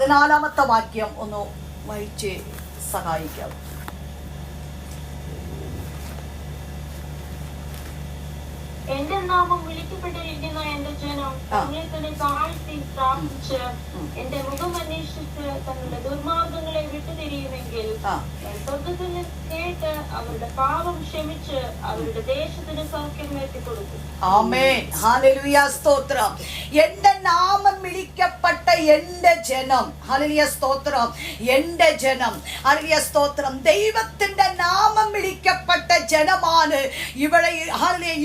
14-ാമത്തെ വാക്യം ഒന്ന് വായിച്ച് സഹായിക്കാം. എന്റെ നാമം വിളിക്കപ്പെട്ടിരിക്കുന്ന എന്റെ ജനം തങ്ങളെ തന്നെ താഴ്ത്തി പ്രാർത്ഥിച്ച് എന്റെ മുഖം അന്വേഷിച്ച് തങ്ങളുടെ ദുർമാർഗങ്ങളെ വിട്ടുതിരിയുമെങ്കിൽ സ്വർഗ്ഗത്തിൽ കേട്ട് അവരുടെ പാപം ക്ഷമിച്ച് അവരുടെ ദേശത്തിന് സൗഖ്യം വരുത്തിക്കൊടുക്കും. ആമേൻ. ഹല്ലേലൂയ. സ്തോത്രം. എന്റെ നാമം വിളിക്കപ്പെട്ട എന്റെ ജനം. ഹല്ലേലൂയ. സ്തോത്രം. എന്റെ ജനം. ഹല്ലേലൂയ. സ്തോത്രം. ദൈവത്തിന്റെ നാമം വിളിക്കപ്പെട്ട ജനമാണ് ഇവിടെ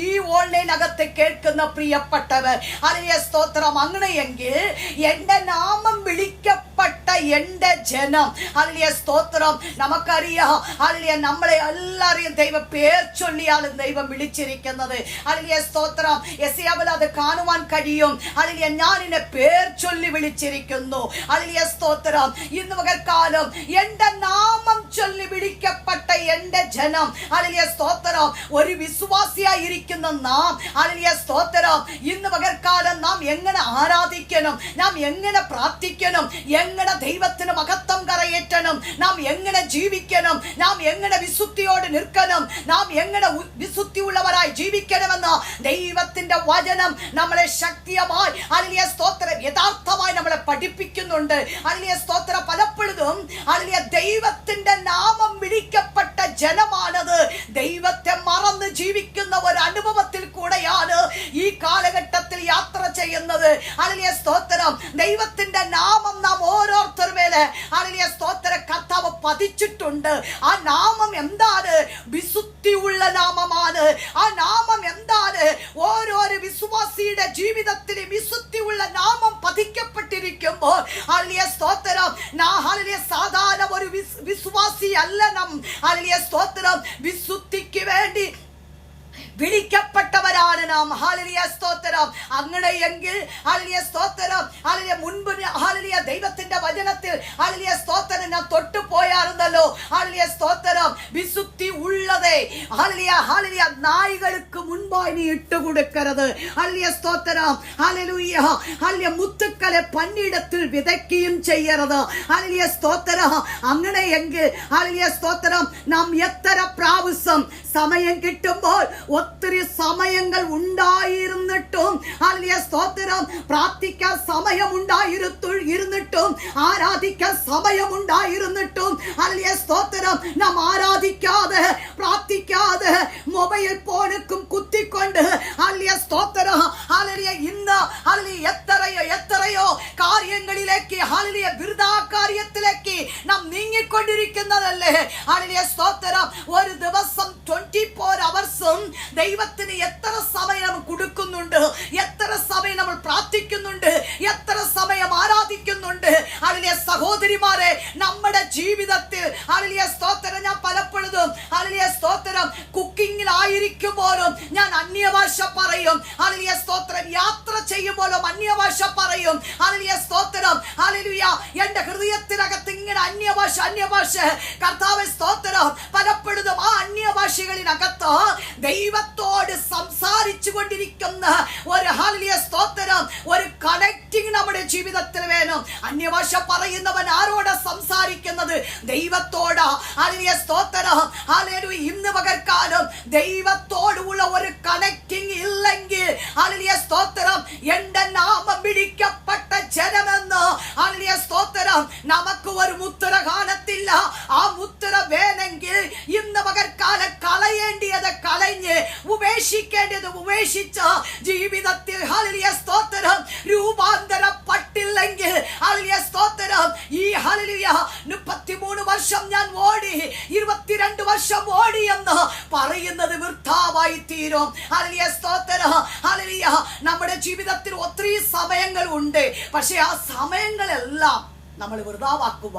ഈ ഓൺലൈനകത്ത് കേൾക്കുന്ന പ്രിയപ്പെട്ടവർ. ഹല്ലേലൂയ. സ്തോത്രം. അങ്ങനെയെങ്കിൽ എന്റെ നാമം വിളിക്കപ്പെട്ട എന്റെ ജനം. ഹല്ലേലൂയ. സ്തോത്രം. നമുക്കറിയാം, ഹല്ലേലൂയ, നമ്മളെ എല്ലാവരെയും ദൈവം പേർ ചൊല്ലിയാണ് ദൈവം വിളിച്ചിരിക്കുന്നത്. ഹല്ലേലൂയ. സ്തോത്രം. യെശയ്യാവിൽ അത് കാണുവാൻ കഴിയും. ഹല്ലേലൂയ, ഞാൻ എന്നെ പേർ ചൊല്ലി വിളിച്ചിരിക്കുന്നു. ഹല്ലേലൂയ. സ്തോത്രം. ഇന്ന് പകൽക്കാലം എന്റെ നാമം ചൊല്ലി വിളിക്കപ്പെട്ട എന്റെ ജനം. ഹല്ലേലൂയ. സ്തോത്രം. ഒരു വിശ്വാസിയായിരിക്കുന്ന നാം, ഹല്ലേലൂയ. സ്തോത്രം, ഇന്ന് പകൽക്കാലം നാം എങ്ങനെ ആരാധിക്കണം, നാം എങ്ങനെ പ്രാർത്ഥിക്കണം, എങ്ങനെ ദൈവത്തിന് മഹത്വം കരയേറ്റണം, നാം എങ്ങനെ ജീവിക്കണം, നാം എങ്ങനെ വിശുദ്ധിയോട് നിൽക്കണം, നാം എങ്ങനെ വിശുദ്ധിയുള്ളവരായി ജീവിക്കണമെന്ന് ദൈവത്തിന്റെ വചനം നമ്മളെ ശക്തിയായി, ഹല്ലേലൂയ. സ്തോത്രം, യഥാർത്ഥമായി നമ്മളെ പഠിപ്പിക്കുന്നുണ്ട്. ഹല്ലേലൂയ. സ്തോത്രം. പലപ്പോഴും ഹല്ലേലൂയ, ദൈവത്തിന്റെ നാമം വിളിക്കപ്പെട്ട ജനമാണത് ദൈവത്തെ മറന്ന് ജീവിക്കുന്ന ഒരു അനുഭവത്തിൽ കൂടെയാണ് ഈ കാലഘട്ടത്തിൽ യാത്ര ചെയ്യുന്നത്. ഹല്ലേലൂയ. സ്തോത്രം. ദൈവത്തിന്റെ നാമം നാം ഓരോരുത്തർ മേലെ, ഹല്ലേലൂയ. സ്തോത്രം, കർത്താവ് പതിച്ചിട്ടുണ്ട്. ആ നാമം എന്താണ്? വിശുദ്ധിയുള്ള നാമമാണ്. ആ നാമം എന്താണ്? ഓരോരോ വിശ്വാസിയുടെ ജീവിതത്തിൽ വിശുദ്ധിയുള്ള നാമം പതിക്കപ്പെട്ടിരിക്കുമ്പോൾ, ഹല്ലേലൂയ. സ്തോത്രം, ഹല്ലേലൂയ, സാധാരണ ഒരു വിശ്വാസി അല്ല നാം. ഹല്ലേലൂയ. സ്തോത്രം. വിശുദ്ധിക്ക് വേണ്ടി വിളിക്കപ്പെട്ടവരാണ് നാം. ഹല്ലേലൂയ. സ്തോത്രം. അങ്ങനെയെങ്കിൽ ഹല്ലേലൂയ. സ്തോത്രം, ഹല്ലേലൂയ, മുൻപ് ഹല്ലേലൂയ ദൈവത്തിന്റെ വചനത്തിൽ ഹല്ലേലൂയ. സ്തോത്രം നാം തൊട്ടു പോയായിരുന്നല്ലോ. ഹല്ലേലൂയ. സ്തോത്രം. വിശുദ്ധി ഉള്ളതേ, ഹല്ലേലൂയ, ഹല്ലേലൂയ, നായികൾക്ക് മുൻപായി നീ ഇട്ടുകൊടുക്കരുത്. ഹല്ലേലൂയ. സ്തോത്രം. ഹല്ലേലൂയ. ഹല്ലേലൂയ, മുത്തുക്കളെ പന്നിയിടത്തിൽ വിതയ്ക്കുകയും ചെയ്യരുത്. ഹല്ലേലൂയ. സ്തോത്രം. അങ്ങനെയെങ്കിൽ ഹല്ലേലൂയ. സ്തോത്രം, നാം എത്ര പ്രാവശ്യം സമയം കിട്ടുമ്പോൾ ഒത്തിരി സമയങ്ങൾ ഉണ്ടായിരുന്നിട്ടും, ഹല്ലേലൂയ. സ്തോത്രം, പ്രാർത്ഥിക്കാൻ സമയമുണ്ടായിരുന്നിട്ടും, ആരാധിക്കാൻ സമയമുണ്ടായിരുന്നിട്ടും, ഹല്ലേലൂയ. സ്തോത്രം, നാം ആരാധിക്കാതെ പ്രാർത്ഥിക്കാതെ മൊബൈൽ ഫോണുക്കും കുത്തിക്കൊണ്ട്, ഹല്ലേലൂയ. സ്തോത്രം, ഹല്ലേലൂയ, ഇന്ന് ഹല്ലേലൂയ എത്രയോ കാര്യങ്ങളിലേക്ക്, ഹല്ലേലൂയ, വൃഥാ കാര്യത്തിലേക്ക് നാം നീങ്ങിക്കൊണ്ടിരിക്കുന്നതല്ലേ. ഹല്ലേലൂയ. സ്തോത്രം. ഒരു ദിവസം 24 അവേഴ്സും ദൈവത്തിന് എത്ര സമയം കൊടുക്കുന്നുണ്ട്, എത്ര സമയം നമ്മൾ പ്രാർത്ഥിക്കുന്നുണ്ട്, എത്ര സമയം ആരാധിക്കുന്നുണ്ട്. ഹല്ലേലൂയ. സഹോദരിമാരെ, നമ്മുടെ ജീവിതത്തിൽ, ഹല്ലേലൂയ. സ്തോത്രം, ഞാൻ പലപ്പോഴും, ഹല്ലേലൂയ. സ്തോത്രം, കുക്കിങ്ങിലായിരിക്കുമ്പോഴും ഞാൻ അന്യഭാഷ പറയും. ഹല്ലേലൂയ. സ്തോത്രം. യാത്ര ചെയ്യുമ്പോഴും അന്യഭാഷ പറയും. ഹല്ലേലൂയ. സ്തോത്രം. ഹല്ലേലൂയ. എന്റെ ഹൃദയത്തിനകത്ത് ഇങ്ങനെ അന്യഭാഷ കർത്താവേ, സ്തോത്രം, പലപ്പോഴും ആ അന്യഭാഷകളിനകത്ത് ദൈവത്തോട് സംസാരിച്ചു കൊണ്ടിരിക്കുന്ന ഒരു, ഹല്ലേലൂയ. സ്തോത്രം, ഒരു കണക്റ്റിംഗ് നമ്മുടെ ജീവിതത്തിൽ വേണം. അന്യഭാഷ പറയുന്നവൻ ആരോട് സംസാരിക്കുന്നത്? ദൈവത്തോടാ. ഹല്ലേലൂയ. സ്തോത്രം. ഹല്ലേലൂയ. ഇന്ന് പകൽക്കാലം ദൈവത്തോടുള്ള ഒരു കണക്റ്റിംഗ് ഇല്ലെങ്കിൽ, ഹല്ലേലൂയ. സ്തോത്രം, എന്റെ നാമം വിളിക്കപ്പെട്ട ജനമെന്ന്, ഹല്ലേലൂയ. സ്തോത്രം, നമുക്ക് ഒരു മുദ്ര കാണത്തില്ല. ആ മുദ്ര വേണമെങ്കിൽ ഇന്ന് പകൽക്കാലം കളയേണ്ടിയത് കളഞ്ഞ്, ഉപേക്ഷിക്കേണ്ടത് ഉപേക്ഷിച്ച് ജീവിതത്തിൽ, ഹല്ലേലൂയ. സ്തോത്രം, രൂപാന്തരപ്പെട്ടില്ലെങ്കിൽ, ഹല്ലേലൂയ. സ്തോത്രം, ഈ ഹല്ലേലൂയ 33 വർഷം ഞാൻ ഓടി, 22 വർഷം ഓടി എന്ന് പറയുന്നത് വൃഥാവായി തീരും. ഹല്ലേലൂയ. സ്തോത്രം. ഹല്ലേലൂയ. നമ്മുടെ ജീവിതത്തിൽ ഒത്തിരി സമയങ്ങൾ ഉണ്ട്. പക്ഷെ ആ സമയങ്ങളെല്ലാം നമ്മൾ വൃഥാവാക്കുക.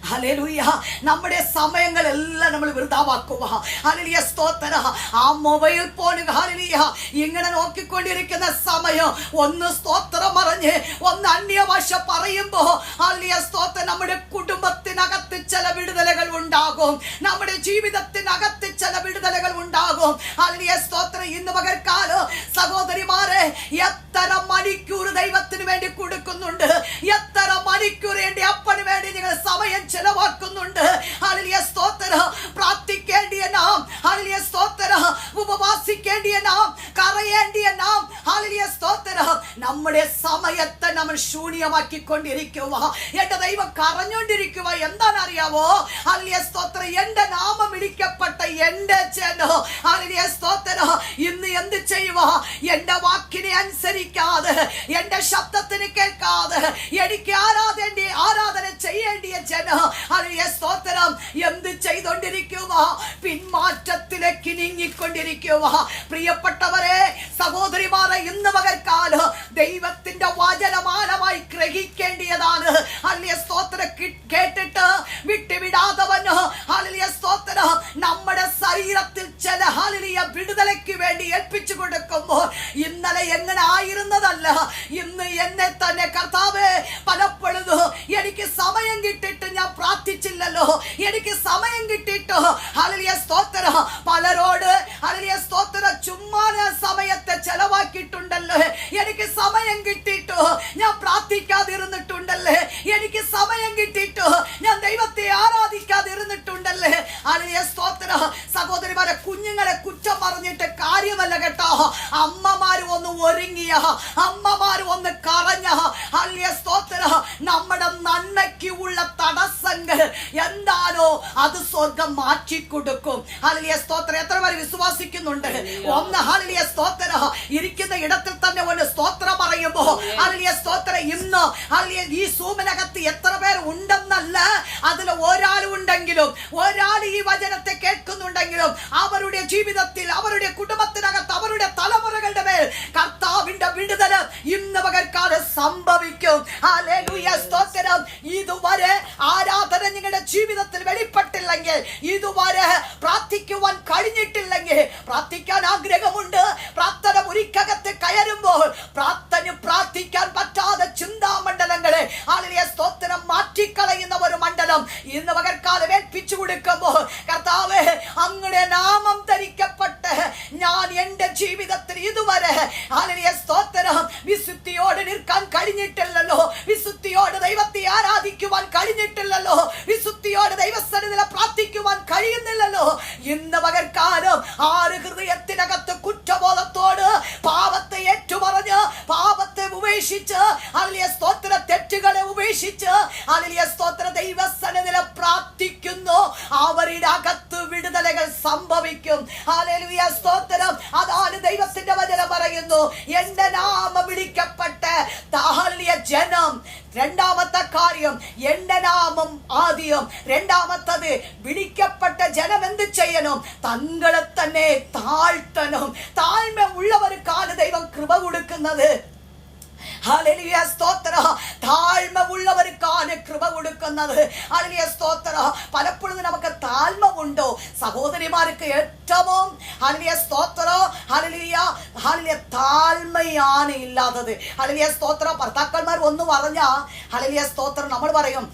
ഹല്ലേലൂയ. നമ്മുടെ സമയങ്ങളെല്ലാം നമ്മൾ വൃഥാവാക്കുക. ഹല്ലേലൂയ. സ്തോത്രം. ആ മൊബൈൽ ഫോൺ, ഹല്ലേലൂയ, ഇങ്ങനെ നോക്കിക്കൊണ്ടിരിക്കുന്ന സമയം ഒന്ന് സ്തോത്രം പറഞ്ഞ് ഒന്ന് അന്യഭാഷ പറയുമ്പോ, ഹല്ലേലൂയ. സ്തോത്രം, നമ്മുടെ കുടുംബത്തിനകത്ത് ചില ചില വിടുതലുകൾ ഉണ്ടാകും. നമ്മുടെ ജീവിതത്തിനകത്ത് ചില വിടുതലുകൾ ഉണ്ടാകും. ഹല്ലേലൂയ സ്തോത്രം. ഇന്ന് പകൽക്കാലം സഹോദരിമാരെ, എത്ര മണിക്കൂർ ദൈവത്തിന് വേണ്ടി കൊടുക്കുന്നുണ്ട്, എത്ര മണിക്കൂർ എന്റെ അപ്പന് വേണ്ടി നിങ്ങൾ സമയം ചെലവാക്കുന്നുണ്ട്. ഹല്ലേലൂയ സ്തോത്രം. പ്രാർത്ഥിക്കേണ്ടിയ നാം, ഹല്ലേലൂയ സ്തോത്രം, ഉപവാസിക്കേണ്ടിയ നാം, കരയേണ്ടിയ നാം, ഹല്ലേലൂയ സ്തോത്രം, നമ്മുടെ സമയത്തെ നമ്മൾ ശൂന്യമാക്കിക്കൊണ്ടിരിക്കുക. എന്റെ ദൈവം കരഞ്ഞുകൊണ്ടിരിക്കുക. എന്താണെന്നറിയാവോ? ഹല്ലേലൂയ സ്തോത്രം. എന്റെ നാമം വിളിക്കപ്പെട്ട എന്റെ ജനം, ഹല്ലേലൂയ സ്തോത്രം, ഇന്ന് എന്ത് ചെയ്യുക? എന്റെ വാക്കിനെ അനുസരിക്കാതെ, എന്റെ ശബ്ദത്തിന് കേൾക്കാതെ, എനിക്ക് ആരാധന ചെയ്യേണ്ടിയ ജനം, ഹല്ലേലൂയ സ്തോത്രം, എന്ത് ചെയ്തുകൊണ്ടിരിക്കുക? പിന്മാറ്റത്തിലേക്ക് നീങ്ങിക്കൊണ്ടിരിക്കുക. പ്രിയപ്പെട്ടവരെ, സഹോദരിമാരെ, ഇന്ന് പകൽക്കാലം ദൈവത്തിന്റെ വചനമാനമായി ഗ്രഹിക്കേണ്ടിയതാണ്. ഹല്ലേലൂയ സ്തോത്രം. കേട്ടിട്ട് വിട്ടുവിടാതവന്, ഹല്ലേലൂയ സ്തോത്രം, നമ്മുടെ ശരീരത്തിൽ ചില ഹല്ലേലൂയ വിടുതലയ്ക്ക് വേണ്ടി ഏൽപ്പിച്ചു കൊടുക്കുമ്പോൾ ഇന്നലെ എങ്ങനെ ആയിരുന്നതല്ല, ഇന്ന് എന്നെ തന്നെ കർത്താവേ, പലപ്പോഴും എനിക്ക് സമയം കിട്ടിയിട്ട് ഞാൻ പ്രാർത്ഥിച്ചില്ലല്ലോ, എനിക്ക് സമയം കിട്ടിയിട്ട് ഹല്ലേലൂയ സ്തോത്രം, പലരോട് ഹല്ലേലൂയ സ്തോത്രം ചുമ്മാ ഞാൻ സമയത്തെ ചെലവാക്കിയിട്ടുണ്ടല്ലോ, എനിക്ക് സമയം കിട്ടിയിട്ട് ഞാൻ പ്രാർത്ഥിക്കാതിരുന്നിട്ടുണ്ടല്ലേ, എനിക്ക് സമയം കിട്ടിയിട്ട് ഞാൻ ദൈവത്തെ ആരാധിക്കാതിരുന്നിട്ടുണ്ടല്ലേ. ഹല്ലേലൂയ സ്തോത്രം. സഹോദരിമാരെ, കുഞ്ഞുങ്ങളെ കുറ്റം പറഞ്ഞിട്ട് കാര്യമല്ല കേട്ടോ. അമ്മമാര് ഒന്ന് ഒരുങ്ങിയ, അമ്മമാര് ഒന്ന് കരഞ്ഞ, ഹല്ലേലൂയ സ്തോത്രം, നമ്മുടെ നന്മയ്ക്ക് ഉള്ള തടസ്സങ്ങൾ എന്താണോ അത് സ്വർഗം മാറ്റിക്കൊടുക്കും. ഹല്ലേലൂയ സ്തോത്രം. എത്ര പേര് വിശ്വസിക്കുന്നുണ്ട്? ഒന്ന് ഹല്ലേലൂയ സ്തോത്രം, ഇരിക്കുന്ന ഇടത്തിൽ തന്നെ ഒന്ന് സ്തോത്രം പറയുമ്പോ, ഹല്ലേലൂയ സ്തോത്രം, ഇന്ന് ഹല്ലേലൂയ ഈ സൂമിനകത്ത് എത്ര പേർ ഉണ്ടെന്നല്ല, അതിൽ ഒരാളുണ്ടെങ്കിലും, ഒരാൾ ഈ വചനത്തെ കേൾക്കുന്നുണ്ടെങ്കിലും, അവരുടെ ജീവിതത്തിൽ, അവരുടെ കുടുംബത്തിനകത്ത്, അവരുടെ തലമുറകളുടെ മേൽ കർത്താവിന്റെ വിടുതൽ ഇന്ന് പകൽക്കാലം സംഭവിക്കും. ഹല്ലേലൂയ സ്തോത്രം. ഇതുവരെ ആരാധന നിങ്ങളുടെ ജീവിതത്തിൽ വെളിപ്പെട്ടില്ലെങ്കിൽ, ഇതുവരെ പ്രാർത്ഥിക്കുവാൻ കഴിഞ്ഞിട്ടില്ലെങ്കിൽ, പ്രാർത്ഥിക്കാൻ ആഗ്രഹമുണ്ട്, പ്രാർത്ഥന മുറിക്കകത്ത് കയറുമ്പോൾ പ്രാർത്ഥിക്കാൻ പറ്റാതെ ചിന്താമണ്ഡലങ്ങളെ ഹല്ലേലൂയ സ്തോത്രം മാറ്റിക്കളയുന്ന ഒരു മണ്ഡലം ഇന്ന് പകൽക്കാലം ഏൽപ്പിച്ചു കൊടുക്കുമ്പോൾ, കർത്താവേ, അങ്ങയുടെ നാമം ധരിക്കപ്പെട്ട് ഞാൻ എന്റെ ജീവിതത്തിൽ ഇതുവരെ ഹല്ലേലൂയ സ്തോത്രം വിശുദ്ധിയോടെ നിൽക്കാൻ കഴിഞ്ഞിട്ടില്ലല്ലോ, വിശുദ്ധിയോടെ ദൈവത്തെ ആരാധിക്കുവാൻ കഴിഞ്ഞിട്ടില്ലല്ലോ, വിശുദ്ധിയോടെ ദൈവസന്നിധിയിൽ പ്രാർത്ഥിക്കുവാൻ കഴിയുന്നില്ലല്ലോ. ഇന്ന് പകൽക്കാലം ആര് ഹൃദയത്തിനകത്ത് കുറ്റബോധത്തോട് പാപത്തെ ഏറ്റുപറഞ്ഞ്, പാപത്തെ ഉപേക്ഷിച്ച്, ഹല്ലേലൂയ സ്തോത്ര, തെറ്റുകളെ ഉപേക്ഷിച്ച് ഹല്ലേലൂയ സ്തോത്ര ദൈവസന്നിധിയിൽ പ്രാർത്ഥിക്കുന്നു, അവരുടെ അകത്ത് വിടുതലുകൾ സംഭവിക്കും. ഹല്ലേലൂയ സ്തോത്രം. അതാണ് ദൈവത്തിന്റെ വചനം പറയുന്നു, എന്റെ നാമം വിളിക്കപ്പെട്ട ഹല്ലേലൂയ ജനം. രണ്ടാമത്തെ കാര്യം, എന്റെ നാമം ആദ്യം. രണ്ടാമത്തത്, വിളിക്കപ്പെട്ട ജനം എന്ത് ചെയ്യണം? തങ്ങളെ തന്നെ താഴ്ത്തണം. താഴ്മ ഉള്ളവർക്കാണ് ദൈവം കൃപ കൊടുക്കുന്നത്. ഹല്ലേലൂയ സ്തോത്രം. താഴ്മ ഉള്ളവർക്കാണ് കൃപ കൊടുക്കുന്നത്. ഹല്ലേലൂയ സ്തോത്രം. പലപ്പോഴും നമുക്ക് താഴ്മ ഉണ്ടോ സഹോദരിമാർക്ക്? ഏറ്റവും ഹല്ലേലൂയ സ്തോത്രം, ഹല്ലേലൂയ ഹല്ലേലൂയ താഴ്മയാണ് ഇല്ലാത്തത്. ഹല്ലേലൂയ സ്തോത്രം. ഭർത്താക്കന്മാർ ഒന്ന് പറഞ്ഞ ഹല്ലേലൂയ സ്തോത്രം നമ്മൾ പറയും,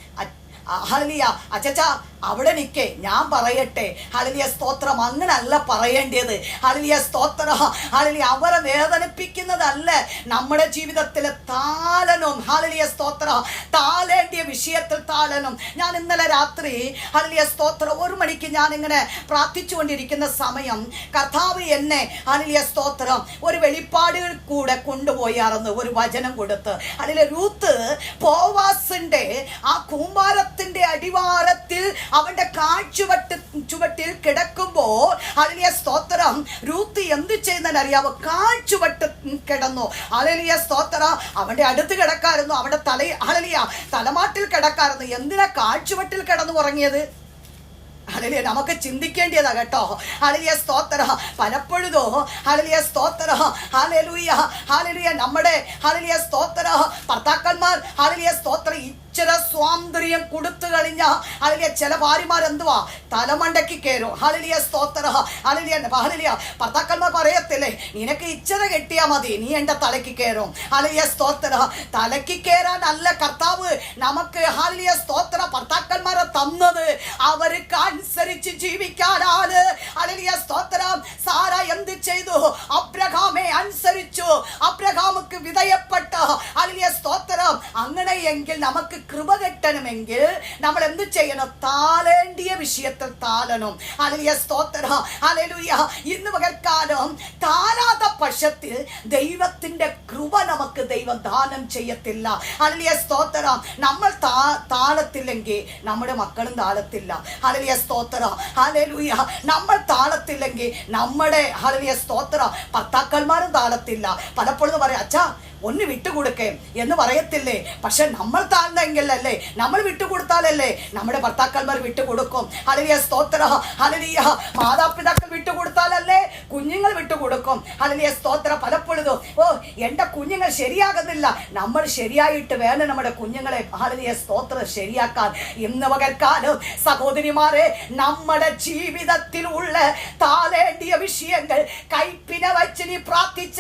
ഹല്ലേലൂയ അച്ചച്ച അവിടെ നിൽക്കേ, ഞാൻ പറയട്ടെ. ഹല്ലേലൂയ സ്തോത്രം. അങ്ങനല്ല പറയേണ്ടത്. ഹല്ലേലൂയ സ്തോത്രം. ഹല്ലേലൂയ അവരെ വേദനിപ്പിക്കുന്നതല്ല നമ്മുടെ ജീവിതത്തിലെ താലനം. ഹല്ലേലൂയ സ്തോത്രം. താലേണ്ടിയ വിഷയത്തിൽ താലനം. ഞാൻ ഇന്നലെ രാത്രി ഹല്ലേലൂയ സ്തോത്രം 1 മണിക്ക് ഞാൻ ഇങ്ങനെ പ്രാർത്ഥിച്ചുകൊണ്ടിരിക്കുന്ന സമയം കർത്താവ് എന്നെ ഹല്ലേലൂയ സ്തോത്രം ഒരു വെളിപ്പാടുകൾ കൂടെ കൊണ്ടുപോയായിരുന്നു, ഒരു വചനം കൊടുത്ത്. ഹല്ലേലൂയ രൂത്ത് ബോവാസിന്റെ ആ കൂമ്പാരത്തിന്റെ അടിവാരത്തിൽ അവന്റെ ചുവട്ടിൽ കിടക്കുമ്പോൾ ഹല്ലേലൂയ സ്തോത്രം രൂത്ത് എന്ത് ചെയ്യുന്നറിയാവോ? ചുവട്ട് കിടന്നു. ഹല്ലേലൂയ സ്തോത്രം. അവന്റെ അടുത്ത് കിടക്കായിരുന്നു, അവന്റെ ഹല്ലേലൂയ തലമാട്ടിൽ കിടക്കായിരുന്നു. എന്തിനാ ചുവട്ടിൽ കിടന്നു ഉറങ്ങിയത്? ഹല്ലേലൂയ നമുക്ക് ചിന്തിക്കേണ്ടതാ കേട്ടോ. ഹല്ലേലൂയ സ്തോത്രം. പലപ്പോഴുതോ ഹല്ലേലൂയ സ്തോത്രം, ഹല്ലേലൂയ ഹല്ലേലൂയ നമ്മുടെ ഹല്ലേലൂയ സ്തോത്രം ഭർത്താക്കന്മാർ ഹല്ലേലൂയ സ്തോത്രം ഇച്ചിരി സ്വാതന്ത്ര്യം കൊടുത്തു കഴിഞ്ഞ ഹല്ലേലൂയ ചില ഭാര്യമാർ എന്തുവാ തലമണ്ടയ്ക്ക് കയറും. ഹല്ലേലൂയ സ്തോത്രം. ഹല്ലേലൂയ ഹല്ലേലൂയ ഭർത്താക്കന്മാർ പറയത്തില്ലേ, നിനക്ക് ഇച്ചിരി കെട്ടിയാ മതി, നീ എന്റെ തലയ്ക്ക് കയറും. ഹല്ലേലൂയ സ്തോത്രം. തലയ്ക്ക് കയറാൻ അല്ല കർത്താവ് നമുക്ക് ഹല്ലേലൂയ സ്തോത്രം ഭർത്താക്കന്മാരെ തന്നത് അവർക്ക് അനുസരിച്ച് ജീവിക്കാനാണ്. ഹല്ലേലൂയ സ്തോത്രം. സാറ എന്ത് ചെയ്തു? അബ്രഹാമെ അനുസരിച്ചു, അബ്രഹാമുക്ക് വിധേയപ്പെട്ടു. ഹല്ലേലൂയ സ്തോത്രം. അങ്ങനെയെങ്കിൽ നമുക്ക് കൃപ കിട്ടണമെങ്കിൽ നമ്മൾ എന്ത് ചെയ്യണം? താളേണ്ടിയ വിഷയത്തിൽ താളണം. ഹല്ലേലൂയ സ്തോത്രം. ഹല്ലേലൂയ. ഇന്ന് പകൽക്കാലം താളാത്ത പക്ഷത്തിൽ ദൈവത്തിന്റെ കൃപ നമുക്ക് ദൈവം ദാനം ചെയ്യത്തില്ല. ഹല്ലേലൂയ സ്തോത്രം. നമ്മൾ താളത്തില്ലെങ്കിൽ നമ്മുടെ മക്കളും താളത്തില്ല. ഹല്ലേലൂയ സ്തോത്രം. ഹല്ലേലൂയ. നമ്മൾ താളത്തില്ലെങ്കിൽ നമ്മുടെ ഹല്ലേലൂയ സ്തോത്രം ഭർത്താക്കന്മാരും താളത്തില്ല. പലപ്പോഴും പറയാം, അച്ഛാ ഒന്ന് വിട്ടുകൊടുക്കേ എന്ന് പറയത്തില്ലേ? പക്ഷെ നമ്മൾ താഴ്ന്നെങ്കിലല്ലേ, നമ്മൾ വിട്ടുകൊടുത്താലല്ലേ നമ്മുടെ ഭർത്താക്കന്മാർ വിട്ടുകൊടുക്കും. ഹല്ലേലൂയ സ്തോത്രം. ഹല്ലേലൂയ. മാതാപിതാക്കൾ വിട്ടുകൊടുത്താലല്ലേ കുഞ്ഞുങ്ങൾ വിട്ടുകൊടുക്കും. ഹല്ലേലൂയ സ്തോത്രം. പലപ്പോഴും എന്റെ കുഞ്ഞുങ്ങൾ ശരിയാകുന്നില്ല, നമ്മൾ ശരിയായിട്ട് വേണം നമ്മുടെ കുഞ്ഞുങ്ങളെ ഹല്ലേലൂയ സ്തോത്രം ശരിയാക്കാൻ. ഇന്ന് പകൽക്കാലം സഹോദരിമാരെ, നമ്മുടെ ജീവിതത്തിലുള്ള താളേണ്ടിയ വിഷയങ്ങൾ കൈപ്പിനെ വെച്ച് നീ പ്രാർത്ഥിച്ച,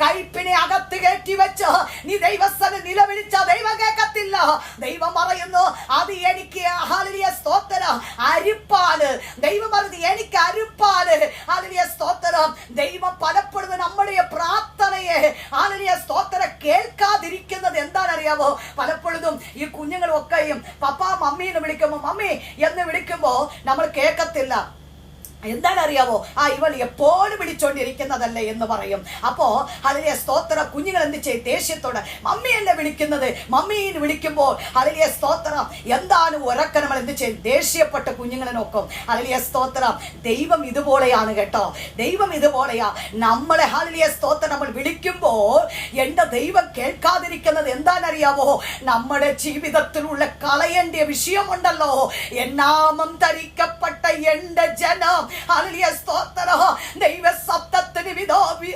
കൈപ്പിനെ അകത്ത് കയറ്റി വെച്ച് നീ ദൈവസ്ഥനെ നിലവിളിച്ച ദൈവം കേൾക്കത്തില്ല. ദൈവം പറയുന്നു, അത് എനിക്ക് ഹല്ലേലൂയ സ്തോത്രം അരിപ്പാല്. ദൈവം പറഞ്ഞു, എനിക്ക് അരിപ്പാല്. ഹല്ലേലൂയ സ്തോത്രം. ദൈവം പലപ്പോഴും നമ്മുടെ പ്രാർത്ഥനയെ ഹല്ലേലൂയ സ്തോത്രം കേൾക്കാതിരിക്കുന്നത് എന്താണെന്നറിയാമോ? പലപ്പോഴും ഈ കുഞ്ഞുങ്ങളൊക്കെയും പപ്പ മമ്മി എന്ന് വിളിക്കുമ്പോ, മമ്മി എന്ന് വിളിക്കുമ്പോ നമ്മൾ കേൾക്കത്തില്ല. എന്താണറിയാവോ? ഇവൾ എപ്പോഴും വിളിച്ചോണ്ടിരിക്കുന്നതല്ലേ എന്ന് പറയും. അപ്പോ ഹല്ലേലൂയ സ്തോത്രം. കുഞ്ഞുങ്ങൾ എന്ത് ചെയ്യും? ദേഷ്യത്തോടെ മമ്മി എന്നെ വിളിക്കുന്നത്, മമ്മീന്ന് വിളിക്കുമ്പോൾ ഹല്ലേലൂയ സ്തോത്രം എന്താണ് ഉറക്കം നമ്മൾ എന്ത് ചെയ്യും? ദേഷ്യപ്പെട്ട കുഞ്ഞുങ്ങളെ നോക്കും. ഹല്ലേലൂയ സ്തോത്രം. ദൈവം ഇതുപോലെയാണ് കേട്ടോ. ദൈവം ഇതുപോലെയാ. നമ്മളെ ഹല്ലേലൂയ സ്തോത്രം നമ്മൾ വിളിക്കുമ്പോൾ എന്റെ ദൈവം കേൾക്കാതിരിക്കുന്നത് എന്താണെന്നറിയാവോ? നമ്മുടെ ജീവിതത്തിലുള്ള കളയേണ്ട വിഷയമുണ്ടല്ലോ. എന്നാമം ധരിക്കപ്പെട്ട എന്റെ ജനം ഹല്ലേലൂയ സ്തോത്രം ദൈവ ശബ്ദത്തിന്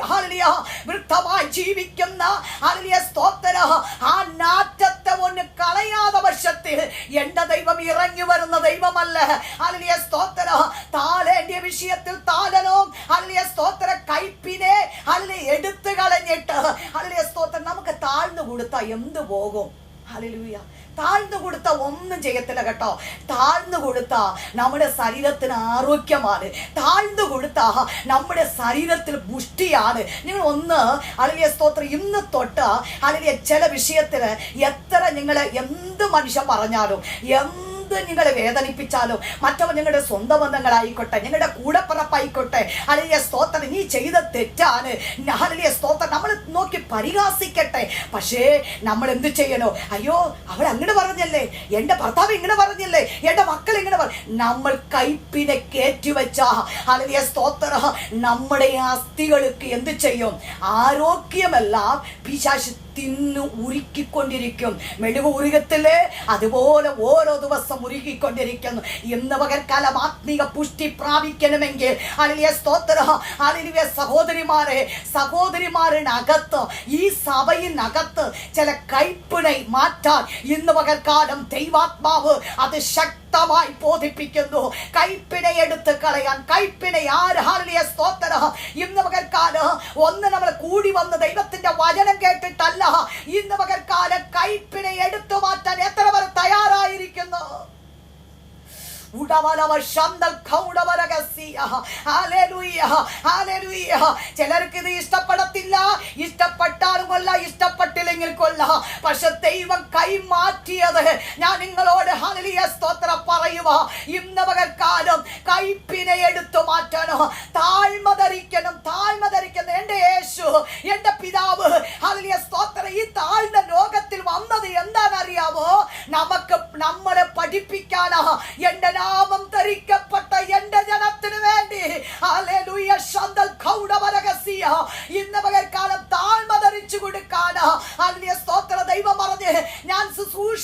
ഹല്ലേലൂയ വൃദ്ധമായി ജീവിക്കുന്ന ഹല്ലേലൂയ സ്തോത്രം ആ നാറ്റത്തെ ഒന്ന് കളയാതെ വർഷത്തിൽ എന്റെ ദൈവം ഇറങ്ങി വരുന്ന ദൈവമല്ല. ഹല്ലേലൂയ സ്തോത്രം. താളേണ്ടിയ വിഷയത്തിൽ താളനും. ഹല്ലേലൂയ സ്തോത്രം. കൈപ്പിനെ ഹല്ലേലൂയ എടുത്തു കളഞ്ഞിട്ട് ഹല്ലേലൂയ സ്തോത്രം നമുക്ക് താഴ്ന്നു കൊടുത്താൽ എന്ത് പോകും? ഹല്ലേലൂയ. താഴ്ന്നു കൊടുത്ത ഒന്നും ചെയ്യത്തില്ല കേട്ടോ. താഴ്ന്നു കൊടുത്ത നമ്മുടെ ശരീരത്തിന് ആരോഗ്യമാണ്. താഴ്ന്നു കൊടുത്ത നമ്മുടെ ശരീരത്തിൽ പുഷ്ടിയാണ്. നിങ്ങൾ ഒന്ന് ഹല്ലേലൂയ സ്തോത്രം ഇന്ന് തൊട്ട് ഹല്ലേലൂയ ചില വിഷയത്തിൽ എത്ര നിങ്ങൾ എന്ത് മനുഷ്യൻ പറഞ്ഞാലും നിങ്ങളെ വേദനിപ്പിച്ചാലും മറ്റവർ നിങ്ങളുടെ സ്വന്തം ബന്ധങ്ങളായിക്കോട്ടെ, നിങ്ങളുടെ കൂടപ്പറപ്പായിക്കോട്ടെ, ഹല്ലേലൂയ സ്തോത്രം നീ ചെയ്ത തെറ്റാണ്, ഹല്ലേലൂയ സ്തോത്രം നമ്മൾ നോക്കി പരിഹാസിക്കട്ടെ. പക്ഷേ നമ്മൾ എന്ത് ചെയ്യണോ? അയ്യോ അവൾ അങ്ങനെ പറഞ്ഞല്ലേ, എന്റെ ഭർത്താവ് ഇങ്ങനെ പറഞ്ഞല്ലേ, എന്റെ മക്കൾ ഇങ്ങനെ നമ്മൾ കൈപ്പിനെ കയറ്റിവെച്ച ഹല്ലേലൂയ സ്തോത്രം നമ്മുടെ അസ്ഥികൾക്ക് എന്ത് ചെയ്യും? ആരോഗ്യമെല്ലാം പിശാച് തിന്നു ഉരുക്കിക്കൊണ്ടിരിക്കും. മെഴുകു ഉരുകത്തില്ലേ, അതുപോലെ ഓരോ ദിവസം ഉരുകിക്കൊണ്ടിരിക്കുന്നു. ഇന്ന് പകൽക്കാലം ആത്മീക പുഷ്ടി പ്രാപിക്കണമെങ്കിൽ ഹല്ലേലൂയ സ്തോത്രം ഹല്ലേലൂയ സഹോദരിമാരിനകത്ത് ഈ സഭയിനകത്ത് ചില കൈപ്പിണை മാറ്റാൻ ഇന്ന് പകൽക്കാലം ദൈവാത്മാവ് അത് ശക്തമായി ബോധിപ്പിക്കുന്നു. കൈപ്പിണை എടുത്ത് കളയാൻ. കൈപ്പിണை ആര്? ഹല്ലേലൂയ സ്തോത്രം. ഇന്ന് പകൽക്കാലം ഒന്ന് നമ്മൾ കൂടി വന്ന് ദൈവത്തിന്റെ വചനം കേട്ടിട്ടല്ല, ഇന്ന് പകൽക്കാലം കൈപ്പിണை എടുത്തു മാറ്റാൻ എത്ര പേർ തയ്യാറായിരിക്കുന്നു? ചിലർക്ക് ഇത് ഇഷ്ടപ്പെടത്തില്ല. ഇഷ്ടപ്പെട്ടാലും കൊല്ല, ഇഷ്ടപ്പെട്ടില്ലെങ്കിൽ കൊല്ല. പക്ഷെ ദൈവം കൈമാറ്റിയത് ഞാൻ നിങ്ങളോട് ഹല്ലേലൂയ സ്തോത്രം പറയുക. ഇന്ന് പകൽക്കാലം കൈപ്പിനെ എടുത്തു മാറ്റണം. താഴ്മ ധരിക്കണം. എന്റെ യേശു, എന്റെ പിതാവ് ഹല്ലേലൂയ സ്തോത്രം ഈ താഴ്ന്ന ലോകത്തിൽ വന്നത് എന്താണെന്നറിയാമോ? നമ്മളെ പഠിപ്പിക്കാനാ. എന്റെ നാമം ധരിക്കപ്പെട്ട എന്റെ ജനത്തിന് വേണ്ടി ഹല്ലേലൂയ ശന്തൽ കൗഡവരകസിയ ഇന്ന് പകൽക്കാലം താഴ്മ ധരിച്ചു കൊടുക്കാനാ. ഹല്ലേലൂയ സ്തോത്രം. ദൈവം പറഞ്ഞ് ഞാൻ ശുശ്രൂഷ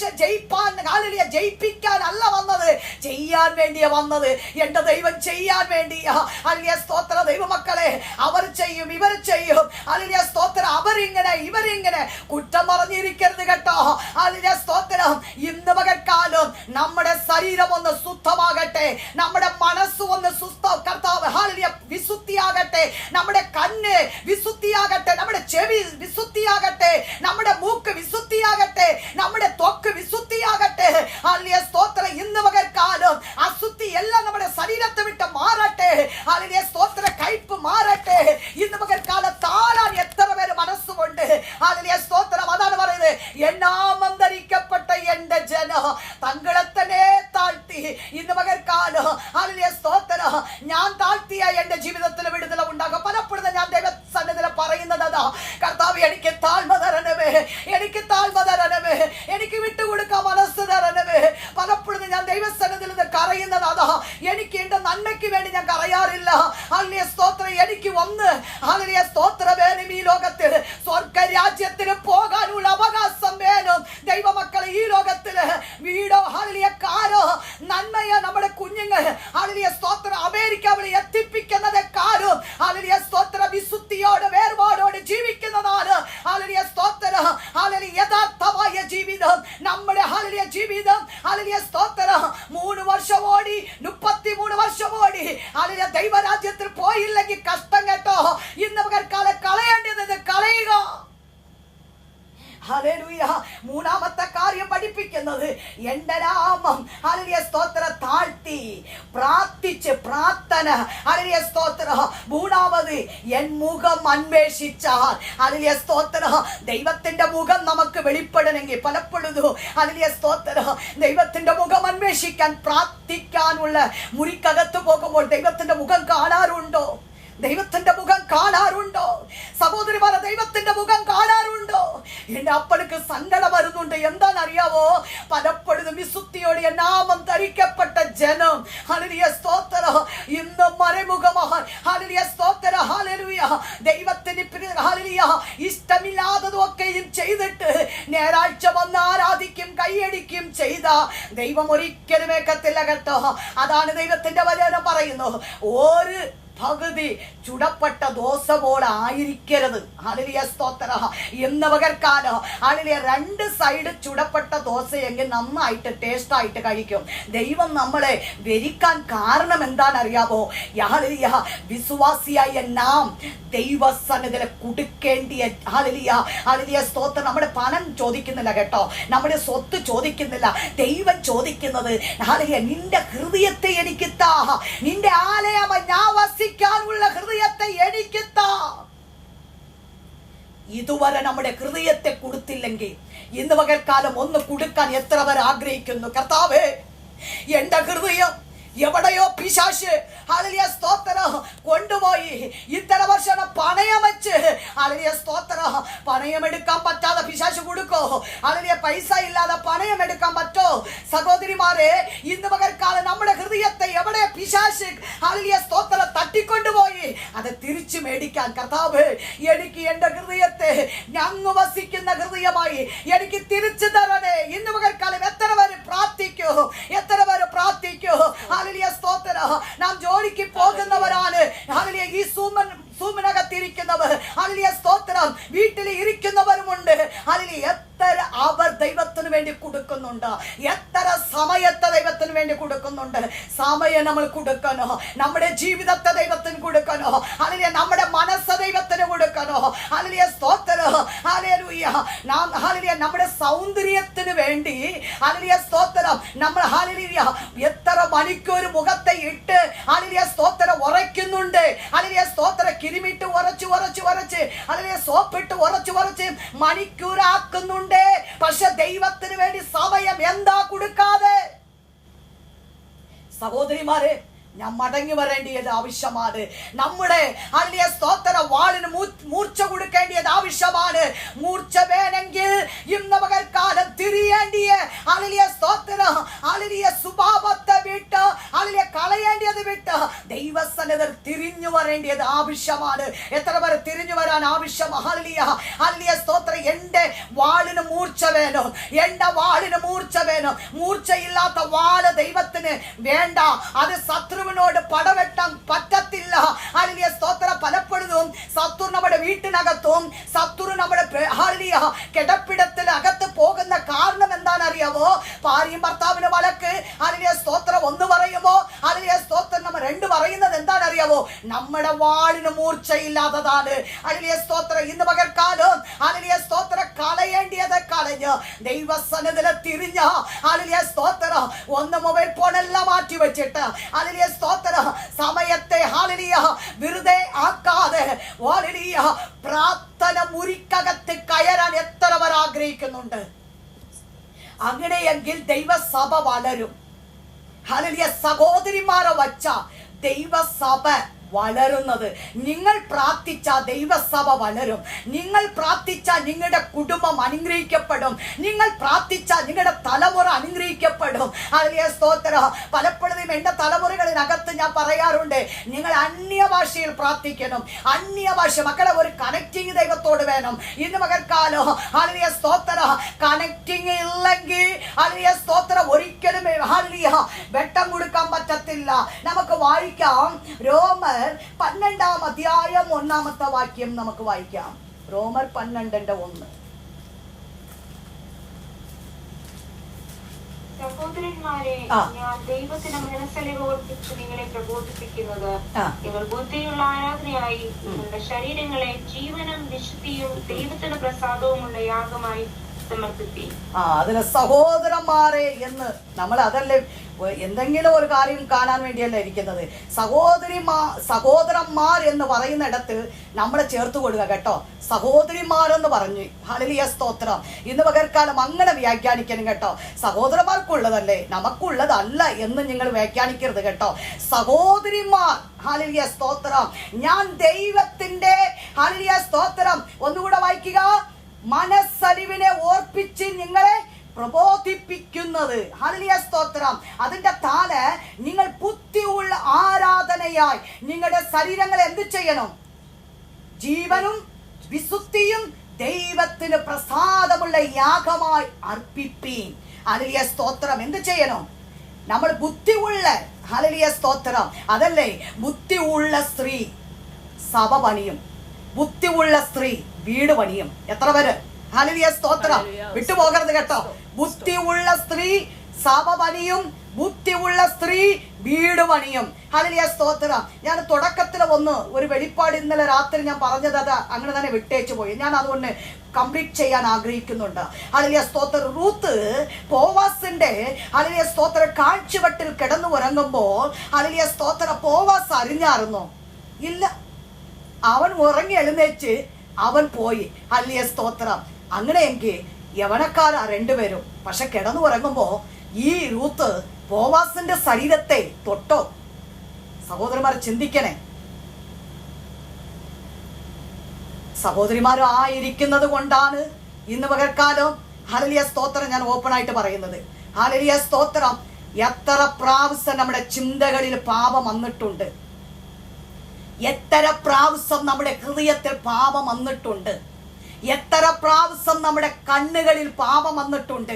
ജയിപ്പിക്കാൻ അല്ല വന്നത്, ചെയ്യാൻ വേണ്ടിയാ വന്നത്. എന്റെ ദൈവം ചെയ്യാൻ വേണ്ടിയാ. ഹല്ലേലൂയ സ്തോത്രം. ദൈവമക്കളെ, അവർ ചെയ്യും, ഇവർ ചെയ്യും. ഹല്ലേലൂയ സ്തോത്രം. അവരിങ്ങനെ ഇവരിങ്ങനെ കുറ്റം പറഞ്ഞിരിക്കരുത് കേട്ടോ. ഹല്ലേലൂയ സ്തോത്രം. ഇന്ന് പകൽക്കാലം നമ്മുടെ ശരീരം ഒന്ന് ശുദ്ധമാകട്ടെ, നമ്മുടെ മനസ്സ് ഒന്ന് കർത്താവ് ഹല്ലേലൂയ വിശുദ്ധിയാകട്ടെ, നമ്മുടെ കണ്ണ് വിശുദ്ധിയാകട്ടെ, നമ്മുടെ ചെവി വിശുദ്ധിയാകട്ടെ, നമ്മുടെ മൂക്ക് വിശുദ്ധിയാകട്ടെ, നമ്മുടെ ത്വക്ക് വിശുദ്ധിയാകട്ടെ. ഹല്ലേലൂയ സ്തോത്രം. ഇന്ന് പകൽക്കാലം തങ്ങളെ തന്നെ താഴ്ത്തി ഇന്ന് പകൽക്കാലം ഹല്ലേലൂയ സ്തോത്രം ഞാൻ താഴ്ത്തിയ എന്റെ ജീവിതത്തിൽ വിടുതല ഉണ്ടാകും. പലപ്പോഴും ഞാൻ ദൈവസന്നിധിയിൽ പറയുന്നത് അതാ, കർത്താവ് എനിക്ക് താഴ്മ തരണമേ, എനിക്ക് താഴ്മ തരണമേ, എനിക്ക് വിട്ടുകൊടുക്കാൻ മനസ്സ് തരണമേ. പലപ്പോഴും ഞാൻ ദൈവസന്നിധിയിൽ നിന്ന് കരയുന്നത് അതാ, എനിക്ക് എന്റെ നന്മയ്ക്ക് വേണ്ടി ഞാൻ കരയാറില്ല. ഹല്ലേലൂയ സ്തോത്രം എനിക്ക് ഒന്ന് ഹല്ലേലൂയ സ്തോത്രം വേണം, ഈ ലോകത്തിൽ സ്വർഗ രാജ്യത്തിന് പോകാനുള്ള അവകാശം വേണം. ദൈവമക്കളെ ഈ ലോകത്തില് വീടോ ഹല്ലേലൂയ കാരോ നന്മയോ നമ്മുടെ കുഞ്ഞുങ്ങൾ ഹല്ലേലൂയ സ്തോത്രം അമേരിക്കയിൽ എത്തിപ്പിക്കുന്നത് കാരും ഹല്ലേലൂയ സ്തോത്രം വിശുദ്ധിയോടെ വേർപാടോടെ ജീവിക്കുന്നതാണ്. ഹല്ലേലൂയ സ്തോത്രം ഹല്ലേലൂയ യഥാർത്ഥമായ ജീവിതം നമ്മുടെ ഹല്ലേലൂയ ജീവിതം ഹല്ലേലൂയ സ്തോത്രം 3 വർഷം ഓടി 33 വർഷം ഓടി ഹല്ലേലൂയ ദൈവരാജ്യത്തിൽ പോയില്ലെങ്കിൽ കഷ്ടം കേട്ടോ. ഇന്ന് പകൽക്കാലം കളയേണ്ടത് കളയുക. ഹല്ലേലൂയ. മൂന്നാമത്തെ കാര്യം പഠിപ്പിക്കുന്നത് എന്റെ നാമം ഹല്ലേലൂയ സ്തോത്രം താഴ്ത്തി പ്രാർത്ഥിച്ച് പ്രാർത്ഥന ഹല്ലേലൂയ സ്തോത്രം. മൂന്നാമത് എൻ മുഖം അന്വേഷിച്ചാൽ ഹല്ലേലൂയ സ്തോത്രം ദൈവത്തിന്റെ മുഖം നമുക്ക് വെളിപ്പെടണമെങ്കിൽ പലപ്പോഴും ഹല്ലേലൂയ സ്തോത്രം ദൈവത്തിന്റെ മുഖം അന്വേഷിക്കാൻ പ്രാർത്ഥിക്കാനുള്ള മുറിക്കകത്ത് പോകുമ്പോൾ ദൈവത്തിന്റെ മുഖം കാണാറുണ്ടോ? ദൈവത്തിന്റെ മുഖം കാണാറുണ്ടോ? സഹോദരിമാർ, ദൈവത്തിന്റെ മുഖം കാണാറുണ്ടോ? എന്റെ അപ്പനക്ക് സങ്കടം വരുന്നുണ്ട്. എന്താണെന്നറിയാവോ? പലപ്പോഴും വിശുദ്ധിയോടെ നാമം ധരിക്കപ്പെട്ട ജനം ഹല്ലേലൂയ സ്തോത്രം ഇന്ന് മறைമുഖമാണ്. ഹല്ലേലൂയ സ്തോത്രം ഹല്ലേലൂയ ദൈവത്തിന് ഹല്ലേലൂയ ഇഷ്ടമില്ലാത്തതൊക്കെയും ചെയ്തിട്ട് ഞായറാഴ്ച വന്ന് ആരാധിക്കും കൈയടിക്കും ചെയ്ത ദൈവം ഒരിക്കലും ഏക്കത്തില്ല കേട്ടോ. അതാണ് ദൈവത്തിന്റെ വചനം പറയുന്നു. ഒരു പകുതി ചുടപ്പെട്ട ദോശ പോലെ ആയിരിക്കരുത്. ഹല്ലേലൂയ സ്തോത്രം. ഇന്ന് പകൽക്കാലം ഹല്ലേലൂയ 2 സൈഡ് ചുടപ്പെട്ട ദോശയെങ്കിൽ നന്നായിട്ട് ടേസ്റ്റ് ആയിട്ട് കഴിക്കും. ദൈവം നമ്മളെ വെരിക്കാൻ കാരണം എന്താണെന്നറിയാമോ? ഹല്ലേലൂയ വിശ്വാസിയായ നാം ദൈവസന്നിധിയിൽ കൊടുക്കേണ്ടിയ ഹല്ലേലൂയ ഹല്ലേലൂയ സ്തോത്രം നമ്മുടെ പണം ചോദിക്കുന്നില്ല കേട്ടോ, നമ്മുടെ സ്വത്ത് ചോദിക്കുന്നില്ല. ദൈവം ചോദിക്കുന്നത് ഹല്ലേലൂയ നിന്റെ ഹൃദയത്തെ എനിക്ക് താ, നിന്റെ ആലയമായി ഞാൻ വസിക്കാനുള്ള ഹൃദയത്തെ എനിക്ക് താ. ഇതുവരെ നമ്മുടെ ഹൃദയത്തെ കൊടുത്തില്ലെങ്കിൽ ഇന്ന് പകൽക്കാലം ഒന്ന് കൊടുക്കാൻ എത്ര പേർ ആഗ്രഹിക്കുന്നു? കർത്താവേ, എന്റെ ഹൃദയം എവിടെയോ പിശാച് ഹല്ലേലൂയ സ്തോത്രം കൊണ്ടുപോയി ഇത്ര വർഷം പണയം വെച്ച് ഹല്ലേലൂയ സ്തോത്രം പണയമെടുക്കാൻ പറ്റാതെ പിശാച് കൊടുക്കോ? ഹല്ലേലൂയ പൈസ ഇല്ലാതെ പണയമെടുക്കാൻ പറ്റോ? സഹോദരിമാരെ, ഇന്ന് പകൽക്കാലം നമ്മുടെ ഹൃദയത്തെ എവിടെ പിശാച് ഹല്ലേലൂയ സ്തോത്രം തട്ടിക്കൊണ്ടുപോയി അത് തിരിച്ചു മേടിക്കാൻ കർത്താവ് എനിക്ക് എന്റെ ഹൃദയത്തെ ഞങ്ങ് വസിക്കുന്ന ഹൃദയമായി എനിക്ക് തിരിച്ചു തരണേ. ഇന്ന് പകൽക്കാലം എത്ര പേര് പ്രാർത്ഥിക്കൂ, എത്ര പേര് പ്രാർത്ഥിക്കൂ? ഹല്ലേലൂയ സ്തോത്രം. നാം ജോലിക്ക് പോകുന്നവരാണ്. ഹല്ലേലൂയ ഈ സൂമിനകത്തിരിക്കുന്നവർ ഹല്ലേലൂയ സ്തോത്രം വീട്ടിൽ ഇരിക്കുന്നവരുമുണ്ട്. ഹല്ലേലൂയ എത്ര അവർ ദൈവത്തിന് വേണ്ടി കൊടുക്കുന്നുണ്ട്, എത്ര സമയത്തെ ദൈവത്തിന് വേണ്ടി കൊടുക്കുന്നുണ്ട്. സമയം നമ്മൾ കൊടുക്കണോ? നമ്മുടെ ജീവിതത്തെ ദൈവത്തിന് കൊടുക്കണോ? ഹല്ലേലൂയ നമ്മുടെ മനസ്സ് ദൈവത്തിന് കൊടുക്കണോ? ഹല്ലേലൂയ സ്തോത്രം. ഹല്ലേലൂയ നാം ഹല്ലേലൂയ നമ്മുടെ സൗന്ദര്യത്തിന് വേണ്ടി ഹല്ലേലൂയ സ്തോത്രം നമ്മൾ ഹല്ലേലൂയ എത്ര മണിക്കൂർ മുഖത്തെ ഇട്ട് ഹല്ലേലൂയ സ്തോത്രം ഉറയ്ക്കുന്നുണ്ട്. ഹല്ലേലൂയ സ്തോത്രം കിരിമിട്ട് ഉറച്ച് ഹല്ലേലൂയ സോപ്പിട്ട് ഉറച്ച് മണിക്കൂറാക്കുന്നുണ്ട്. പക്ഷെ ദൈവത്തിന് വേണ്ടി സമയം എന്താ കൊടുക്കാതെ? സഹോദരിമാരെ, ഞാൻ മടങ്ങി വരേണ്ടിയത് ആവശ്യമാണ്. നമ്മുടെ ഹല്ലേലൂയ സ്തോത്രം വാളിന് മൂർച്ച കൊടുക്കേണ്ടത് ആവശ്യമാണ്. മൂർച്ച വേണമെങ്കിൽ ഇന്ന് പകൽക്കാലം തിരിയേണ്ടിയ ഹല്ലേലൂയ സ്തോത്രം ഹല്ലേലൂയ സ്വഭാവത്തെ വിട്ട് ഹല്ലേലൂയ കളയേണ്ടത് വിട്ട് ദൈവസന്നിധിയിൽ തിരിഞ്ഞു വരേണ്ടത് ആവശ്യമാണ്. എത്ര പേർ തിരിഞ്ഞു വരാൻ ആവശ്യം? ഹല്ലേലൂയ ഹല്ലേലൂയ സ്തോത്രം. എന്റെ വാളിന് മൂർച്ച വേണം, എന്റെ വാളിന് മൂർച്ച വേണം. മൂർച്ചയില്ലാത്ത വാള് ദൈവത്തിന് വേണ്ട. അത് ശത്രുവിനോട് പടവെട്ടാൻ പറ്റത്തില്ല. ഹല്ലേലൂയ സ്തോത്രം. പലപ്പോഴും ശത്രു നമ്മുടെ വീട്ടിനകത്തും ശത്രു നമ്മുടെ ഹല്ലേലൂയ കിടപ്പിടത്തിൽ അകത്ത് പോകുന്ന കാരണം എന്താണെന്നറിയാമോ? ഭാര്യയും ഭർത്താവിന് വഴക്ക് ഹല്ലേലൂയ സ്തോത്രം ഒന്ന് പറയുമോ? ഹല്ലേലൂയ സ്തോത്രം നമ്മൾ 2 പറയുന്നത് എന്താണെന്നറിയാമോ? നമ്മുടെ വാളിന് മൂർച്ചയില്ലാത്തതാണ്. ഹല്ലേലൂയ സ്തോത്രം. ഇന്ന് പകൽക്കാലം ഹല്ലേലൂയ സ്തോത്രം കളയേണ്ടിയത് കളഞ്ഞ് ദൈവസന്നിധിയിൽ തിരിഞ്ഞ ഹല്ലേലൂയ സ്തോത്രം ഒന്ന് മൊബൈൽ ഫോണെല്ലാം മാറ്റി വെച്ചിട്ട് ഹല്ലേലൂയ സ്തോത്രം സമയത്തെ ഹല്ലേലൂയ വെറുതെ ആക്കാതെ ഹല്ലേലൂയ പ്രാർത്ഥന മുറിക്കകത്ത് കയറാൻ എത്ര പേർ ആഗ്രഹിക്കുന്നുണ്ട്? അങ്ങനെയെങ്കിൽ ദൈവസഭ വളരും. ഹല്ലേലൂയ. സഹോദരിമാരെ വച്ച ദൈവസഭ വളരുന്നത്. നിങ്ങൾ പ്രാർത്ഥിച്ച ദൈവസഭ വളരും. നിങ്ങൾ പ്രാർത്ഥിച്ച നിങ്ങളുടെ കുടുംബം അനുഗ്രഹിക്കപ്പെടും. നിങ്ങൾ പ്രാർത്ഥിച്ച നിങ്ങളുടെ തലമുറ അനുഗ്രഹിക്കപ്പെടും. ഹല്ലേലൂയ സ്തോത്രം. പലപ്പോഴും എൻ്റെ തലമുറകളിനകത്ത് ഞാൻ പറയാറുണ്ട്, നിങ്ങൾ അന്യഭാഷയിൽ പ്രാർത്ഥിക്കണം. അന്യഭാഷ മക്കളെ ഒരു കണക്റ്റിംഗ് ദൈവത്തോട് വേണം. ഇന്ന് മകൾക്കാലോ ഹല്ലേലൂയ സ്തോത്രം കണക്റ്റിംഗ് ഇല്ലെങ്കിൽ ഹല്ലേലൂയ സ്തോത്രം ഒരിക്കലും ഹല്ലേലൂയ വെട്ടം കൊടുക്കാൻ പറ്റത്തില്ല. നമുക്ക് വായിക്കാം റോമർ 12-ാം അധ്യായം 1-ാമത്തെ വാക്യം നമുക്ക് വായിക്കാം. റോമർ 12:1. സഹോദരന്മാരെ, ഞാൻ ദൈവത്തിന് മനസ്സലിവ് ഓർപ്പിച്ച് നിങ്ങളെ പ്രബോധിപ്പിക്കുന്നത്, നിങ്ങൾ ബുദ്ധിയുള്ള ആരാധനയായി നിങ്ങളുടെ ശരീരങ്ങളെ ജീവനും വിശുദ്ധിയും ദൈവത്തിന് പ്രസാദവുമുള്ള യാഗമായി സമർപ്പിപ്പി. അതിന് സഹോദരന്മാരെ എന്ന് നമ്മൾ അതല്ലേ എന്തെങ്കിലും ഒരു കാര്യം കാണാൻ വേണ്ടിയല്ല ഇരിക്കുന്നത്. സഹോദരന്മാർ എന്ന് പറയുന്നിടത്ത് നമ്മളെ ചേർത്ത് കൊടുക്കുക കേട്ടോ. സഹോദരിമാരെന്ന് പറഞ്ഞു. ഹല്ലേലൂയ സ്തോത്രം. ഇന്ന് പകർക്കാലം അങ്ങനെ വ്യാഖ്യാനിക്കണം കേട്ടോ. സഹോദരന്മാർക്കുള്ളതല്ലേ നമുക്കുള്ളതല്ല എന്ന് നിങ്ങൾ വ്യാഖ്യാനിക്കരുത് കേട്ടോ. സഹോദരിമാർ ഹല്ലേലൂയ സ്തോത്രം. ഞാൻ ദൈവത്തിന്റെ ഹല്ലേലൂയ സ്തോത്രം ഒന്നുകൂടെ വായിക്കുക. മനസ്സലിവിനെ ഓർപ്പിച്ച് നിങ്ങളെ പ്രബോധിപ്പിക്കുന്നത്. ഹല്ലേലൂയ സ്തോത്രം. അതിന്റെ താഴെ നിങ്ങൾ ബുദ്ധിയുള്ള ആരാധനയായി നിങ്ങളുടെ ശരീരങ്ങളെ എന്ത് ചെയ്യണം? ജീവനും വിശുദ്ധിയും ദൈവത്തിന് പ്രസാദമുള്ള യാഗമായി അർപ്പിപ്പീൻ. ഹല്ലേലൂയ സ്തോത്രം. എന്ത് ചെയ്യണം? നമ്മൾ ബുദ്ധിയുള്ള ഹല്ലേലൂയ സ്തോത്രം. അതല്ലേ ബുദ്ധിയുള്ള സ്ത്രീ സഭ പണിയും, ബുദ്ധിയുള്ള സ്ത്രീ വീട് പണിയും. എത്ര പേര് ഹല്ലേലൂയ സ്തോത്രം വിട്ടുപോകരുത് കേട്ടോ. ബുദ്ധിയുള്ള സ്ത്രീ സഭ പണിയും, ബുദ്ധിയുള്ള സ്ത്രീ വീട് പണിയും. ഹല്ലേലൂയ സ്തോത്രം. ഞാൻ തുടക്കത്തിൽ ഒരു വെളിപ്പാട് ഇന്നലെ രാത്രി ഞാൻ പറഞ്ഞത് അത് അങ്ങനെ തന്നെ വിട്ടേച്ചു പോയി. ഞാൻ അതുകൊണ്ട് കംപ്ലീറ്റ് ചെയ്യാൻ ആഗ്രഹിക്കുന്നുണ്ട്. ഹല്ലേലൂയ സ്തോത്രം. റൂത്ത് ബോവാസിന്റെ ഹല്ലേലൂയ സ്തോത്രം കാഴ്ചവട്ടിൽ കിടന്നു ഉറങ്ങുമ്പോൾ ഹല്ലേലൂയ സ്തോത്രം ബോവാസ് അറിഞ്ഞായിരുന്നോ? ഇല്ല. അവൻ ഉറങ്ങി എഴുന്നേറ്റ് അവൻ പോയി. ഹല്ലേലൂയ സ്തോത്രം. അങ്ങനെയെങ്കിൽ യവനക്കാരാ രണ്ടുപേരും. പക്ഷെ കിടന്നു ഉറങ്ങുമ്പോ ഈ റൂത്ത് ബോവാസിന്റെ ശരീരത്തെ തൊട്ടോ? സഹോദരിമാർ ചിന്തിക്കണേ. സഹോദരിമാരും ആയിരിക്കുന്നത് കൊണ്ടാണ് ഇന്ന് പകൽക്കാലം ഹല്ലേലൂയ സ്തോത്രം ഞാൻ ഓപ്പൺ ആയിട്ട് പറയുന്നത്. ഹല്ലേലൂയ സ്തോത്രം. എത്ര പ്രാവശ്യം നമ്മുടെ ചിന്തകളിൽ പാപം വന്നിട്ടുണ്ട്. എത്ര പ്രാവശ്യം നമ്മുടെ ഹൃദയത്തിൽ പാപം വന്നിട്ടുണ്ട്. എത്ര പ്രാവശ്യം നമ്മുടെ കണ്ണുകളിൽ പാപം വന്നിട്ടുണ്ട്.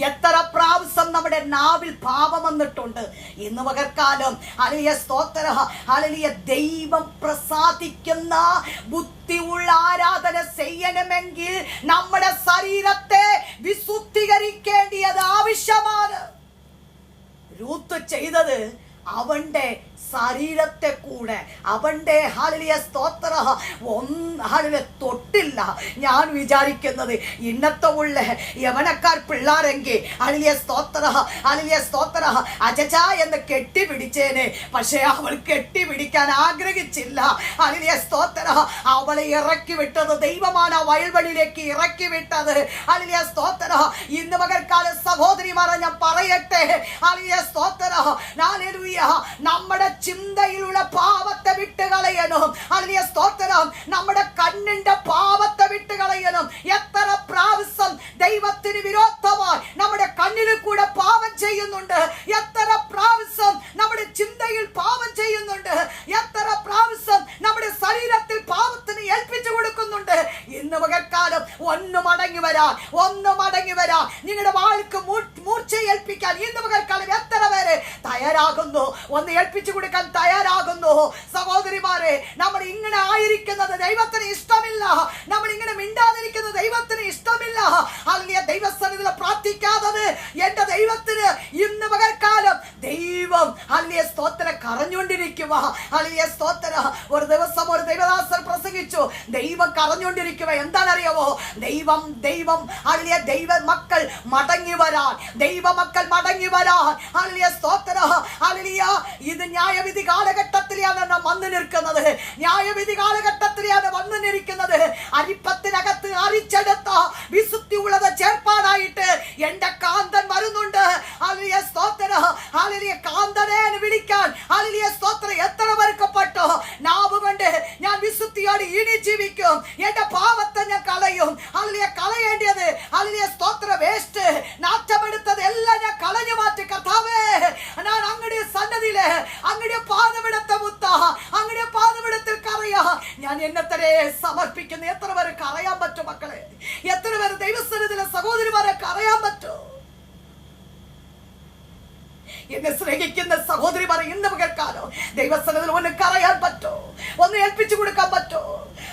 എത്ര പ്രാവശ്യം നമ്മുടെ നാവിൽ പാപം വന്നിട്ടുണ്ട്. ഇന്ന് പകൽക്കാലം ഹല്ലേലൂയ സ്തോത്രം. ഹല്ലേലൂയ ദൈവം പ്രസാദിക്കുന്ന ബുദ്ധിയുള്ള ആരാധന ചെയ്യണമെങ്കിൽ നമ്മുടെ ശരീരത്തെ വിശുദ്ധീകരിക്കേണ്ടത് ആവശ്യമാണ്. റൂത്ത് ചെയ്തത് അവന്റെ ശരീരത്തെ കൂടെ അവന്റെ ഹല്ലേലൂയ സ്തോത്രം ഹല്ലേലൂയ തൊട്ടില്ല. ഞാൻ വിചാരിക്കുന്നത് ഇന്നത്തെ ഉള്ള യവനക്കാർ പിള്ളാരെങ്കിൽ ഹല്ലേലൂയ സ്തോത്രം ഹല്ലേലൂയ സ്തോത്രം അജജ എന്ന് കെട്ടിപ്പിടിച്ചേനെ. പക്ഷെ അവൾ കെട്ടിപ്പിടിക്കാൻ ആഗ്രഹിച്ചില്ല. ഹല്ലേലൂയ സ്തോത്രം. അവളെ ഇറക്കി വിട്ടത് ദൈവമാണ്. വയൽവെളിയിലേക്ക് ഇറക്കി വിട്ടത്. ഹല്ലേലൂയ സ്തോത്രം. ഇന്ന് പകൽക്കാലം സഹോദരിമാരെ ഞാൻ പറയട്ടെ. ഹല്ലേലൂയ സ്തോത്രം. ഹല്ലേലൂയ. നമ്മുടെ ചിന്തയിലുള്ള പാപത്തെ വിട്ടുകളയണം. ഹല്ലേലൂയ സ്തോത്രം. നമ്മുടെ കണ്ണിന്റെ പാപത്തെ വിട്ടുകളയണം. എത്ര പ്രാവശ്യം ദൈവത്തിന് വിരോധമായി നമ്മുടെ കണ്ണിൽ കൂടെ പാപം ചെയ്യുന്നുണ്ട്. എത്ര പ്രാവശ്യം നമ്മുടെ ചിന്തയിൽ പാപം ചെയ്യുന്നുണ്ട്. എത്ര പ്രാവശ്യം നമ്മുടെ ശരീരത്തിൽ പാപത്തിന് ഏൽപ്പിച്ചു കൊടുക്കുന്നുണ്ട്. ഇന്ന് പകൽക്കാലം ഒന്ന് മടങ്ങി വരാൻ നിങ്ങളുടെ വാൾക്ക് മൂർച്ച ഏൽപ്പിക്കാൻ ഇന്ന് പകൽക്കാലം എത്ര പേര് തയ്യാറാകുന്നു? ഒന്ന് ഏൽപ്പിച്ചു കൊടുക്കാൻ തയ്യാറാകുന്നു. സഹോദരിമാരെ, നമ്മൾ ഇങ്ങനെ ആയിരിക്കുന്നത് ദൈവത്തിന് ഇഷ്ടമില്ല. നമ്മൾ ഇങ്ങനെ മിണ്ടാതിരിക്കുന്നത് ദൈവത്തിന് ഇഷ്ടമില്ല. അല്ലെങ്കിൽ ദൈവസന്നിധിയിൽ പ്രാർത്ഥിക്കാത്തത് എന്റെ ദൈവത്തിന് ഇന്ന് പകൽക്കാലം ദൈവം ഹല്ലേലൂയ സ്തോത്രം കരഞ്ഞുകൊണ്ടിരിക്കുക. ഹല്ലേലൂയ സ്തോത്രം. ഒരു ദിവസം ഒരു ദൈവദാസൻ പ്രസംഗിച്ചു, ദൈവം കരഞ്ഞുകൊണ്ടിരിക്കുക. എന്താണെന്നറിയാവോ? ദൈവം ഹല്ലേലൂയ ദൈവ മക്കൾ മടങ്ങി വരാൻ, ദൈവമക്കൾ മടങ്ങി വരാൻ. ഹല്ലേലൂയ സ്തോത്രം. ഹല്ലേലൂയ. ഇത് ന്യായവിധി കാലഘട്ടത്തിലാണ് നാം വന്നു നിൽക്കുന്നത്. ന്യായവിധി കാലഘട്ടത്തിലാണ് വന്നു നിൽക്കുന്നത്. അരിപ്പത്തിനകത്ത് അരിച്ചെടുത്ത വിശുദ്ധി ഉള്ളത് ചേർപ്പാനായിട്ട് എന്റെ കാന്തൻ വരുന്നുണ്ട്. ഹല്ലേലൂയ സ്തോത്രം. ഹല്ലേലൂയ കാന്തനെ വിളിക്കാൻ ഹല്ലേലൂയ സ്തോത്രം എത്ര പേർക്കപ്പെട്ടു. നാവ് കൊണ്ട് ഞാൻ വിശുദ്ധിയോട് ഇനി ജീവിക്കും, എന്റെ പാപത്തെ ഞാൻ കളയും. ഹല്ലേലൂയ കളയേണ്ടത് ഹല്ലേലൂയ സ്തോത്രം വേസ്റ്റ് നാറ്റമെടുത്തത് എല്ലാം ഞാൻ കളഞ്ഞു മാറ്റി. കർത്താവേ, ഞാൻ അങ്ങയുടെ സന്നദ്ധിയില് അങ്ങയുടെ പാദമിടത്തെ മുത്ത, അങ്ങയുടെ പാദമിടത്തിൽ കറയാ ഞാൻ എന്നെ തന്നെ സമർപ്പിക്കുന്നു. എത്ര പേര് കറയാൻ പറ്റും മക്കളെ? എത്ര പേര് ദൈവസന്നിധിയിലെ സഹോദരിമാരെ കറയാൻ പറ്റും? എന്നെ സ്നേഹിക്കുന്ന സഹോദരിമാരെ ഇന്ന് കേൾക്കാനോ ദൈവസന്നിധിയിൽ ഒന്ന് കറയാൻ പറ്റോ? ഒന്ന് ഏൽപ്പിച്ചു കൊടുക്കാൻ പറ്റോ?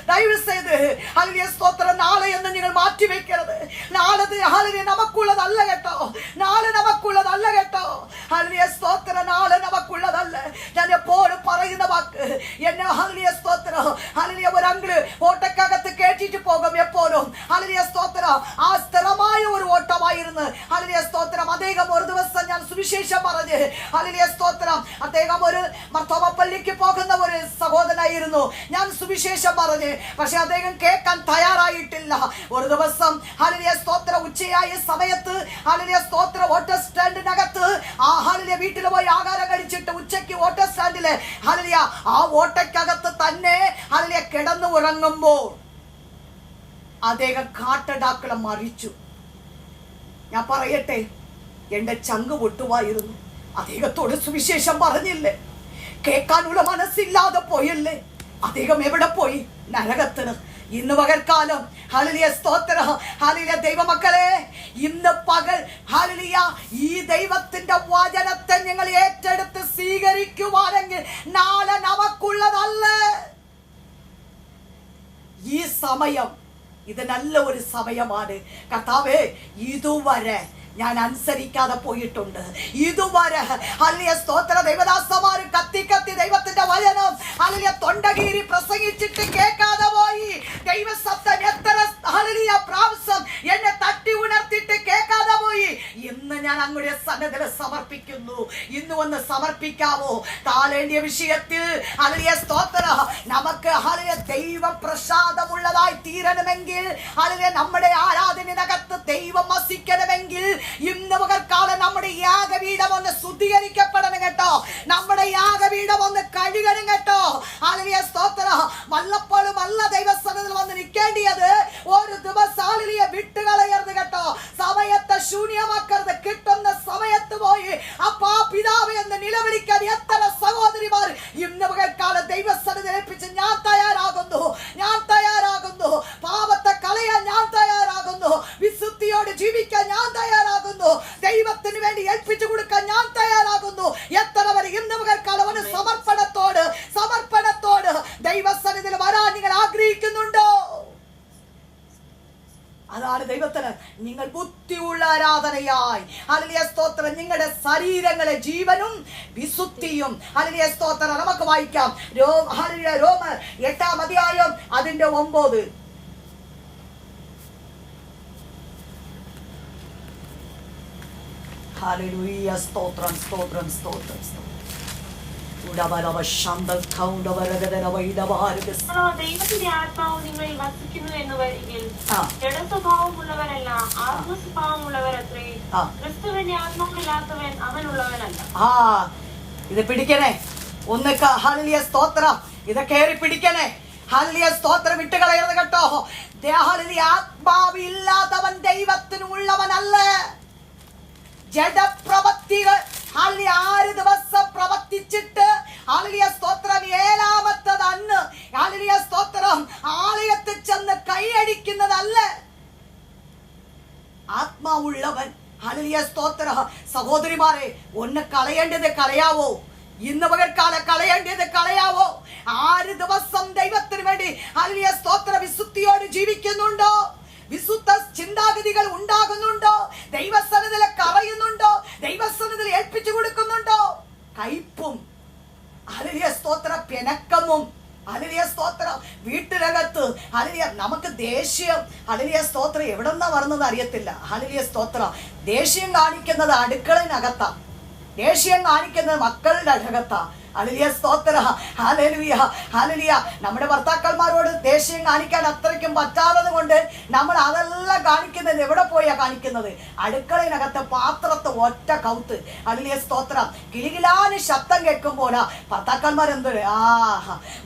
ദയവ് ചെയ്ത് ഹല്ലേലൂയ സ്തോത്രം നാളെ എന്ന് നിങ്ങൾ മാറ്റി വെക്കരുത്. നാളെ ഹല്ലേലൂയ നമുക്കുള്ളതല്ല കേട്ടോ. നാളെ നമുക്കുള്ളതല്ല കേട്ടോ. ഹല്ലേലൂയ സ്തോത്രം. നാളെ നമുക്കുള്ളതല്ല. ഞാൻ എപ്പോഴും പറയുന്ന വാക്ക്, എന്നെ ഹല്ലേലൂയ സ്തോത്രം ഹല്ലേലൂയ ഒരു അങ്കിള് ഓട്ടക്കകത്ത് കേട്ടിട്ട് പോകും എപ്പോഴും. ഹല്ലേലൂയ സ്തോത്രം. ആ സ്ഥിരമായ ഒരു ഓട്ടമായിരുന്നു. ഹല്ലേലൂയ സ്തോത്രം. അദ്ദേഹം ഒരു ദിവസം ഞാൻ സുവിശേഷം പറഞ്ഞ് ഹല്ലേലൂയ സ്തോത്രം, അദ്ദേഹം ഒരു മർത്തോമപ്പള്ളിക്ക് പോകുന്ന ഒരു സഹോദരനായിരുന്നു. ഞാൻ സുവിശേഷം പറഞ്ഞ്, പക്ഷെ അദ്ദേഹം കേൾക്കാൻ തയ്യാറായിട്ടില്ല. ഒരു ദിവസം ഹല്ലേലൂയ സ്തോത്രം ഉച്ചയായ സമയത്ത് ഹല്ലേലൂയ സ്തോത്രം ഓട്ടോ സ്റ്റാൻഡിനകത്ത് ആ ഹല്ലേലൂയ വീട്ടിൽ പോയി ആഹാരം കഴിച്ചിട്ട് ഉച്ചയ്ക്ക് ഓട്ടോ സ്റ്റാൻഡില് ഹല്ലേലൂയ ആ ഓട്ടയ്ക്കകത്ത് തന്നെ ഹല്ലേലൂയ കിടന്നു ഉറങ്ങുമ്പോൾ അദ്ദേഹം കാട്ടടാക്കളെ മറിച്ചു. ഞാൻ പറയട്ടെ, എന്റെ ചങ്ക് പൊട്ടുവായിരുന്നു. അദ്ദേഹത്തോട് സുവിശേഷം പറഞ്ഞില്ലേ? കേൾക്കാനുള്ള മനസ്സില്ലാതെ പോയല്ലേ? അദ്ദേഹം എവിടെ പോയി? നരകത്തിന്. ഇന്ന് പകൽക്കാലം ഹല്ലേലൂയ സ്തോത്രം ഹല്ലേലൂയ ദൈവമക്കളെ, ഇന്ന് പകൽ ഹല്ലേലൂയ ഈ ദൈവത്തിന്റെ വചനത്തെ നിങ്ങൾ ഏറ്റെടുത്ത് സ്വീകരിക്കുവാനെങ്കിൽ നാളെ നമുക്കുള്ളതല്ല. ഈ സമയം ഇത് നല്ല ഒരു സമയമാണ്. കർത്താവേ, ഇതുവരെ ഞാൻ അനുസരിക്കാതെ പോയിട്ടുണ്ട്. ഇതുവരെ ഹല്ലേലൂയ സ്തോത്ര ദൈവദാസന്മാര് കത്തി ദൈവത്തിന്റെ വചനം ഹല്ലേലൂയ തൊണ്ടകീരി പ്രസംഗിച്ചിട്ട് കേൾക്കാതെ പോയി. ദൈവശബ്ദം എത്ര ഹല്ലേലൂയ പ്രാവശ്യം എന്നെ തട്ടി ഉണർത്തിയിട്ട് കേൾക്കാതെ പോയി. ഇന്ന് ഞാൻ അങ്ങയുടെ സന്നദ്ധത സമർപ്പിക്കുന്നു. ഇന്ന് ഒന്ന് സമർപ്പിക്കാവോ? താലേണ്ടിയ വിഷയത്തിൽ ഹല്ലേലൂയ സ്തോത്ര നമുക്ക് ഹല്ലേലൂയ ദൈവ പ്രസാദമുള്ളതായി തീരണമെങ്കിൽ, ഹല്ലേലൂയ നമ്മുടെ ആരാധനകത്ത് ദൈവം വസിക്കണമെങ്കിൽ ഇന്ന് പകൽക്കാലം നമ്മുടെ യാഗപീഠം ഒന്ന് ശുദ്ധീകരിക്കപ്പെടണം കേട്ടോ. നമ്മുടെ യാഗപീഠം ഒന്ന് കഴുകണം കേട്ടോ. ഹല്ലേലൂയ സ്തോത്രം. വല്ലപ്പോഴും അല്ല ദൈവസന്നിധിയിൽ വന്ന് നിൽക്കേണ്ടിയത്. ഒരു ദിവസം ഹല്ലേലൂയ വിട്ടുകളയരുത് കേട്ടോ. സമയത്തെ ശൂന്യമാക്കരുത്. കിട്ടുന്ന സമയത്ത് പോയി അപ്പാ പിതാവേ എന്ന് നിലവിളിക്കാൻ എത്ര സഹോദരിമാർ ഇന്ന് പകൽക്കാലം ദൈവസന്നിധിയിൽ ഏൽപ്പിച്ച് ഞാൻ തയ്യാറാകുന്നു, ഞാൻ തയ്യാറാകുന്നു. പാപത്തെ കളയാൻ ഞാൻ തയ്യാറാകുന്നു. വിശുദ്ധിയോട് ജീവിക്കാൻ ഞാൻ തയ്യാറാകുന്നു. ദൈവത്തിന് വേണ്ടി ഏൽപ്പിച്ചു കൊടുക്കാൻ ഞാൻ തയ്യാറാകുന്നു. എത്ര വരെ ഇന്ന് പകൽക്കാലം ഒരു സമർപ്പണത്തോട് ദൈവസന്നിധിയിൽ വരാൻ നിങ്ങൾ ആഗ്രഹിക്കുന്നുണ്ടോ? അതാണ് ദൈവത്തിന് നിങ്ങൾ ബുദ്ധിയുള്ള ആരാധനയായി ഹല്ലേലൂയ സ്തോത്രം നിങ്ങളുടെ ശരീരങ്ങളെ ജീവനും വിശുദ്ധിയും ഹല്ലേലൂയ സ്തോത്രം. നമുക്ക് വായിക്കാം ഹല്ലേലൂയ റോമർ 8-ാം അധ്യായം അതിന്റെ 9. ഹല്ലേലൂയ സ്തോത്രം സ്തോത്രം സ്തോത്രം സ്തോത്രം. ദൈവത്തിന്റെ ആത്മാവ് നിങ്ങളിൽ വസിക്കുന്നു എന്ന് വരികിൽ ജഡസ്വഭാവമുള്ളവരല്ല ആത്മസ്വഭാവമുള്ളവരത്രേ. ക്രിസ്തുവിന്റെ ആത്മാവില്ലാത്തവൻ അവനുള്ളവനല്ല. ഇത് പിടിക്കണേ ഒന്ന്. ഹല്ലേലൂയ സ്തോത്രം. ഇത് കയറി പിടിക്കണേ. ഹല്ലേലൂയ സ്തോത്രം. വിട്ടുകളയരുത് കേട്ടോ. ഹല്ലേലൂയ ആത്മാവില്ലാത്തവൻ ദൈവത്തിനുള്ളവനല്ല. ജഡപ്രവൃത്തികൾ ഹല്ലേലൂയ 6 ദിവസം പ്രവർത്തിച്ചിട്ട് ഹല്ലേലൂയ സ്തോത്രം 7-ാമത്തത് അന്ന് ഹല്ലേലൂയ സ്തോത്രം ആലയത്തിൽ ചെന്ന് കൈയടിക്കുന്നതല്ല. ആത്മാവുള്ളവൻ ഹല്ലേലൂയ സ്തോത്രം. സഹോദരിമാരെ, ഒന്ന് കളയേണ്ടത് കളയാവോ? ഇന്ന് പകൽക്കാലം കളയേണ്ടത് കളയാവോ? 6 ദിവസം ദൈവത്തിന് വേണ്ടി ഹല്ലേലൂയ സ്തോത്ര വിശുദ്ധിയോട് ജീവിക്കുന്നുണ്ടോ? വിശുദ്ധ ചിന്താഗതികൾ ഉണ്ടാകുന്നുണ്ടോ? ദൈവസന്നിധിയിൽ കറയുന്നുണ്ടോ? ദൈവസന്നിധിയിൽ ഏൽപ്പിച്ചു കൊടുക്കുന്നുണ്ടോ? സമയത്ത് ഹല്ലേലൂയ നമുക്ക് ദേഷ്യം ഹല്ലേലൂയ സ്തോത്രം എവിടെ നിന്നാ വരുന്നത് അറിയത്തില്ല. ഹല്ലേലൂയ സ്തോത്രം ദേഷ്യം കാണിക്കുന്നത് അടുക്കളയിനകത്താ, ദേഷ്യം കാണിക്കുന്നത് മക്കളുടെ അകത്താ. ഹല്ലേലൂയ സ്തോത്രം. Hallelujah hallelujah. നമ്മുടെ ഭർത്താക്കന്മാരോട് ദേഷ്യം കാണിക്കാൻ അത്രയ്ക്കും പറ്റാത്തത് കൊണ്ട് നമ്മൾ അതെല്ലാം കാണിക്കുന്നത് എവിടെ പോയാ കാണിക്കുന്നത്? അടുക്കളയിനകത്ത് പാത്രത്തെ ഒറ്റ കൗത്ത്. ഹല്ലേലൂയ സ്തോത്രം. കിലുകിലാന് ശബ്ദം കേൾക്കുമ്പോൾ ഭർത്താക്കന്മാർ എന്ത്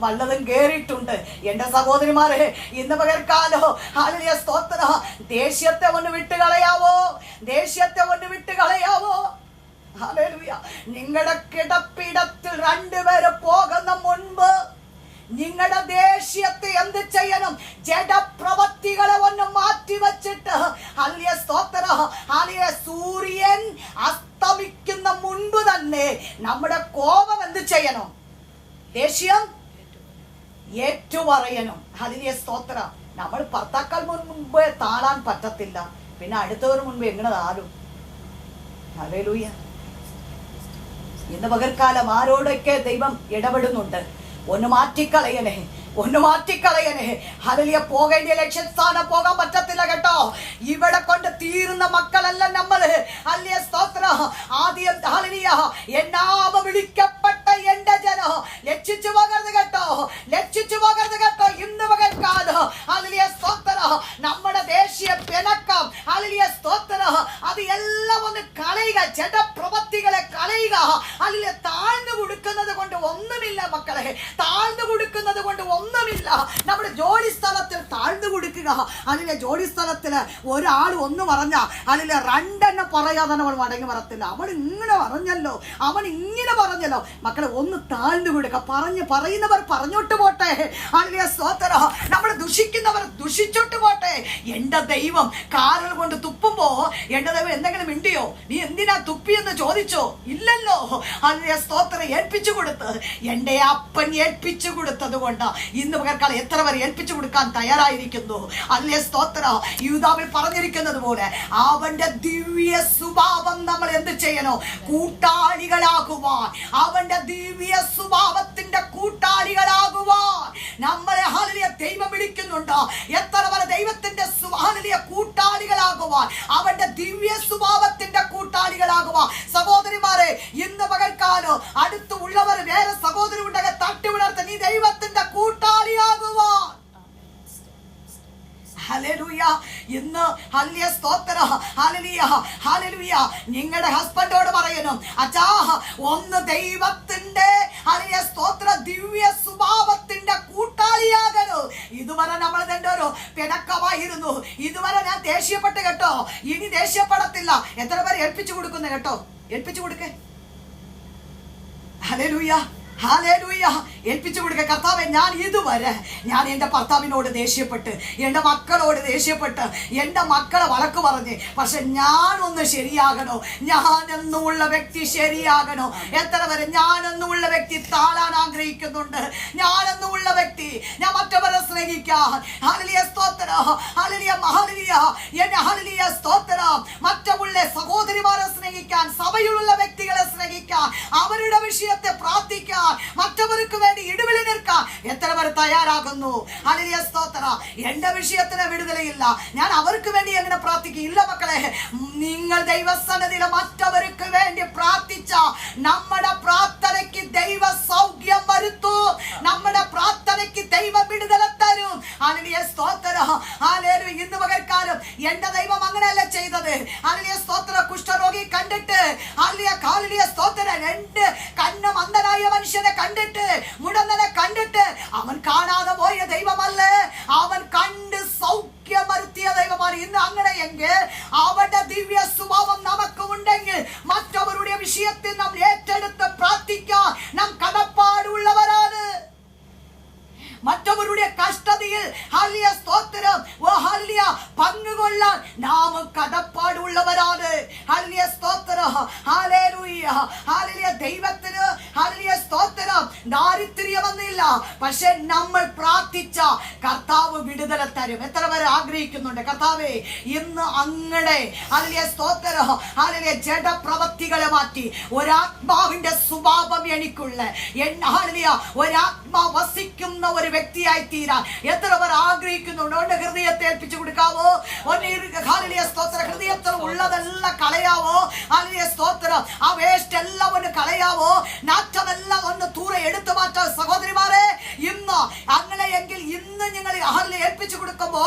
വല്ലതും കേറിയിട്ടുണ്ട്. എന്റെ സഹോദരിമാരെ, ഇന്ന് പകർക്കാലോ ഹല്ലേലൂയ സ്തോത്രം, ദേഷ്യത്തെ ഒന്ന് വിട്ടുകളയാവോ? ദേഷ്യത്തെ ഒന്ന് വിട്ടുകളയാവോ? ഹല്ലേലൂയ. നിങ്ങളുടെ കിടപ്പിടത്തിൽ രണ്ടുപേര് പോകുന്ന മുൻപ് നിങ്ങളുടെ ദേഷ്യത്തെ എന്ത് ചെയ്യണം? ജഡപ്രവൃത്തികളെ ഒന്ന് മാറ്റി വെച്ചിട്ട് ഹല്ലേലൂയ സ്തോത്രം, ഹല്ലേലൂയ സൂര്യൻ അസ്തമിക്കുന്ന മുൻപ് തന്നെ നമ്മുടെ കോപം എന്ത് ചെയ്യണം? ദേഷ്യം ഏറ്റുപറയണം. ഹല്ലേലൂയ സ്തോത്രം. നമ്മൾ ഭർത്താക്കൾ മുൻപ് താളാൻ പറ്റത്തില്ല, പിന്നെ അടുത്തവർ മുൻപ് എങ്ങനെ താഴും? ഹല്ലേലൂയ. ഇന്ന് പകർക്കാലം ആരോടൊക്കെ ദൈവം ഇടപെടുന്നുണ്ട്. ഒന്ന് മാറ്റിക്കളയണേ, ഒന്ന് മാറ്റിക്കളയണേ. ഹല്ലേലൂയ. പോകേണ്ട ലക്ഷ്യസ്ഥാനം പോകാൻ പറ്റത്തില്ല കേട്ടോ. ഇവിടെ കൊണ്ട് തീരുന്ന മക്കളല്ല നമ്മള്. ഹല്ലേലൂയ സ്തോത്രം. ആദ്യം ഹല്ലേലൂയ എന്നാമ വിളിക്കപ്പെട്ട എന്റെ ജനം ലക്ഷിച്ചു പോകരുത് കേട്ടോ, ലക്ഷിച്ചു പോകരുത് കേട്ടോ. ഇന്ന് പകർക്കാലം ഹല്ലേലൂയ സ്തോത്രം, നമ്മുടെ ദേശീയ പിണക്കം ഹല്ലേലൂയ സ്തോത്രം അത് എല്ലാം ഒന്ന് കളയുക, ജഡപ്രവൃത്തികളെ കളയുക. ഹല്ലേലൂയ. താഴ്ന്നു കൊടുക്കുന്നത് കൊണ്ട് ഒന്നുമില്ല മക്കളെ, താഴ്ന്നു കൊടുക്കുന്നത് കൊണ്ട് ഒന്നുമില്ല. നമ്മുടെ ജോലി സ്ഥലത്തിൽ താഴ്ന്നു കൊടുക്കുക. അതിലെ ജോലി സ്ഥലത്തില് ഒരാൾ ഒന്ന് പറഞ്ഞ അതിലെ രണ്ടെണ്ണം പറയാതെ അവൾ മടങ്ങി വരത്തില്ല. അവൻ ഇങ്ങനെ പറഞ്ഞല്ലോ, അവൻ ഇങ്ങനെ പറഞ്ഞല്ലോ. മക്കളെ ഒന്ന് താഴ്ന്നു കൊടുക്കുക. പറയുന്നവർ പറഞ്ഞോട്ട് പോട്ടെ. ഹല്ലേലൂയ സ്തോത്രം. നമ്മൾ ദുഷിക്കുന്നവർ ദുഷിച്ചോട്ട് പോട്ടെ. എന്റെ ദൈവം കാരൽ കൊണ്ട് തുപ്പുമ്പോ എന്റെ ദൈവം എന്തെങ്കിലും മിണ്ടിയോ? നീ എന്തിനാ തുപ്പിയെന്ന് ചോദിച്ചോ? ഇല്ലല്ലോ. ഹല്ലേലൂയ സ്തോത്രം. ഏൽപ്പിച്ചു കൊടുത്ത് എന്റെ അപ്പൻ ഏൽപ്പിച്ചു കൊടുത്തത് കൊണ്ട് ഇന്ന് പകർക്കാലം എത്ര പേർ ഏൽപ്പിച്ചു കൊടുക്കാൻ തയ്യാറായിരിക്കുന്നു? ഹല്ലേലൂയ സ്തോത്രം. യൂദാവിൽ പറഞ്ഞിരിക്കുന്നത് പോലെ അവന്റെ ദിവ്യ സ്വഭാവം നമ്മൾ എന്ത് ചെയ്യണോ? കൂട്ടാളികളാകുവാൻ. അവന്റെ ദിവ്യ സ്വഭാവത്തിന്റെ കൂട്ടാളികളാകുവാൻ നമ്മളെ ഹല്ലേലൂയ ദൈവം വിളിക്കുന്നുണ്ടോ? എത്ര പേർ ദൈവത്തിന്റെ ഹല്ലേലൂയ കൂട്ടാളികളാകുവാൻ, അവന്റെ ദിവ്യ സ്വഭാവത്തിന്റെ കൂട്ടാളികളാകുവാൻ. സഹോദരിമാരെ, ഇന്ന് പകൽക്കാലം അടുത്തുള്ളവർ വേറെ സഹോദരി ഉണ്ടെങ്കിൽ തട്ടി ഉണർത്ത, നീ ദൈവത്തിന്റെ കൂട്ടാളിയാകുവാൻ. ഹല്ലേലൂയ. ഇന്ന് ഹല്ലേലൂയ സ്തോത്രം. Hallelujah hallelujah. നിങ്ങളുടെ ഹസ്ബൻഡോട് പറയണം, അച്ഛാ ഒന്ന് ദൈവത്തിന്റെ ഹല്ലേലൂയ സ്തോത്രം ദിവ്യ സ്വഭാവത്തിന്റെ കൂട്ടാളിയാകണം. ഇതുവരെ നമ്മൾ തന്നെ ഒരു പിണക്കമായിരുന്നു. ഇതുവരെ ഞാൻ ദേഷ്യപ്പെട്ട് കേട്ടോ, ഇനി ദേഷ്യപ്പെടത്തില്ല. എത്ര പേര് ഏൽപ്പിച്ചു കൊടുക്കുന്നു കേട്ടോ? ഏൽപ്പിച്ചു കൊടുക്കേ. Hallelujah hallelujah. ഏൽപ്പിച്ചു കൊടുക്കുക. കർത്താവേ, ഞാൻ ഇതുവരെ ഞാൻ എൻ്റെ ഭർത്താവിനോട് ദേഷ്യപ്പെട്ട്, എൻ്റെ മക്കളോട് ദേഷ്യപ്പെട്ട്, എൻ്റെ മക്കളെ വഴക്ക് പറഞ്ഞ്, പക്ഷെ ഞാനൊന്ന് ശരിയാകണോ? ഞാനെന്നുള്ള വ്യക്തി ശരിയാകണോ? എത്ര വരെ ഞാനെന്നുള്ള വ്യക്തി താഴാൻ ആഗ്രഹിക്കുന്നുണ്ട്. ഞാനെന്നുള്ള വ്യക്തി ഞാൻ മറ്റവരെ സ്നേഹിക്കാൻ. ഹല്ലേലൂയ സ്തോത്രം. Hallelujah hallelujah. എന്നെ ഹല്ലേലൂയ സ്തോത്രം. മറ്റുള്ള സഹോദരിമാരെ സ്നേഹിക്കാൻ, സഭയിലുള്ള വ്യക്തികളെ സ്നേഹിക്കാൻ, അവരുടെ വിഷയത്തെ പ്രാർത്ഥിക്കാൻ, മറ്റവർക്ക് വേണ്ടി ഇടവിളി നിൽക്കാൻ എത്ര പേർ തയ്യാറാകുന്നു? ഹല്ലേലൂയ സ്തോത്രം. എന്റെ വിഷയത്തിന് വിടുതലയില്ല, ഞാൻ അവർക്ക് വേണ്ടി എങ്ങനെ പ്രാർത്ഥിക്കില്ല? മക്കളെ, നിങ്ങൾ ദൈവസന്നിധിയിൽ മറ്റവർക്ക് വേണ്ടി പ്രാർത്ഥിച്ച നമ്മുടെ പ്രാർത്ഥനയ്ക്ക് ദൈവ സൗഖ്യം വരുത്തും. നമ്മുടെ പ്രാർത്ഥനയ്ക്ക് ദൈവ വിടുതല തരും. ഹല്ലേലൂയ സ്തോത്രം. ഹല്ലേലൂയ. ഇന്ന് പകൽക്കാലം എന്റെ ദൈവം അങ്ങനെയല്ല ചെയ്തത്. ഹല്ലേലൂയ സ്തോത്രം. കുഷ്ഠരോഗി കണ്ടിട്ട് ഹല്ലേലൂയ സ്തോത്രം, രണ്ട് കണ്ണം അന്ധനായ മനുഷ്യനെ കണ്ടിട്ട്, മുടന്തനെ കണ്ടിട്ട് അവൻ കാണാതെ പോയ ദൈവമല്ലേ, അവൻ കണ്ട് സൗഖ്യം വരുത്തിയ ദൈവമാണ്. ഇന്ന് അങ്ങനെയെങ്കിൽ അവന്റെ ദിവ്യ സ്വഭാവം നമുക്ക് ഉണ്ടെങ്കിൽ മറ്റവരുടെ വിഷയത്തിൽ നാം ഏറ്റെടുത്ത് പ്രാർത്ഥിക്കാൻ നാം കടപ്പാടുള്ളവരാണ്. മറ്റവരുടെ കഷ്ടതയിൽ ഹല്ലേലൂയ സ്തോത്രം ഹല്ലേലൂയ പങ്കുകൊള്ളാൻ നാം കടപ്പാടുള്ളവരാണ്. ഹല്ലേലൂയ സ്തോത്രം. Hallelujah hallelujah. ദൈവത്തിന് ഹല്ലേലൂയ സ്തോത്രം, ദാരിദ്ര്യമെന്നില്ല. പക്ഷെ നമ്മൾ പ്രാർത്ഥിച്ച കർത്താവ് വിടുതല തരും. എത്ര പേര് ആഗ്രഹിക്കുന്നുണ്ട് കർത്താവേ ഇന്ന് അങ്ങടെ ഹല്ലേലൂയ സ്തോത്രം ഹല്ലേലൂയ ജഡപ്രവൃത്തികളെ മാറ്റി ഒരാത്മാവിന്റെ സ്വഭാവം എനിക്കുള്ള ഹല്ലേലൂയ ഒരാത്മാ വസിക്കുന്ന ഒരു വ്യക്തിയായി തീരാൻ എത്ര പേർ ആഗ്രഹിക്കുന്നുണ്ട്? അവന്റെ ഹൃദയത്തെ ഏൽപ്പിച്ചു കൊടുക്കാവോ? ഹല്ലേലൂയ സ്തോത്രം, ഹൃദയത്തിൽ ഉള്ളതെല്ലാം കളയാവോ? ഹല്ലേലൂയ സ്തോത്രം, ആ വേസ്റ്റ് എല്ലാം ഒന്ന് കളയാവോ? നാറ്റമെല്ലാം ഒന്ന് ദൂരെ എടുത്തു മാറ്റാൻ സഹോദരിമാരെ ഇന്ന് അങ്ങനെയെങ്കിൽ ഇന്ന് നിങ്ങൾ ഏൽപ്പിച്ചു കൊടുക്കുമ്പോ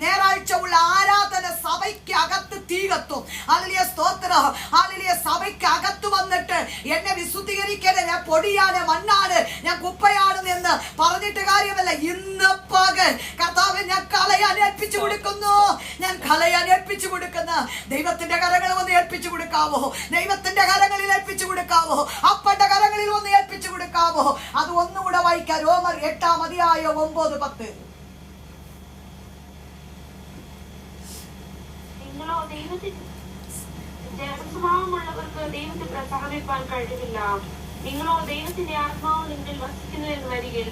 നേരാഴ്ച ഉള്ള ആരാധന സഭയ്ക്ക് അകത്ത് തീ കത്തും. ഹല്ലേലൂയ സ്തോത്രം, ഹല്ലേലൂയ സഭയ്ക്ക് അകത്ത് വന്നിട്ട് എന്നെ വിശുദ്ധീകരിക്കരുത്, ഞാൻ പൊടിയാണ്, മണ്ണാണ്, ഞാൻ കുപ്പയാണ് എന്ന് പറഞ്ഞിട്ട് കാര്യമല്ല. ഇന്ന് പകൽ കർത്താവ് ഞാൻ കളയാൻ ഏൽപ്പിച്ചു കൊടുക്കുന്നു, ഞാൻ കളയാൻ ഏൽപ്പിച്ചു കൊടുക്കുന്നു. ദൈവത്തിന്റെ കരങ്ങളിൽ ഒന്ന് ഏൽപ്പിച്ചു കൊടുക്കാവോ? ദൈവത്തിന്റെ കരങ്ങളിൽ ഏൽപ്പിച്ചു കൊടുക്കാവോ? അപ്പന്റെ കരങ്ങളിൽ ഒന്ന് ഏൽപ്പിച്ചു കൊടുക്കാവോ? അത് ഒന്നുകൂടെ വായിക്കാം. റോമർ 8:9-10. നിങ്ങളോ ജഡസ്വഭാവമുള്ളവർക്ക് ദൈവത്തെ പ്രസാദിപ്പാൻ കഴിവില്ല. നിങ്ങളോ ദൈവത്തിന്റെ ആത്മാവ് നിങ്ങളിൽ വസിക്കുന്നു എന്ന് വരികിൽ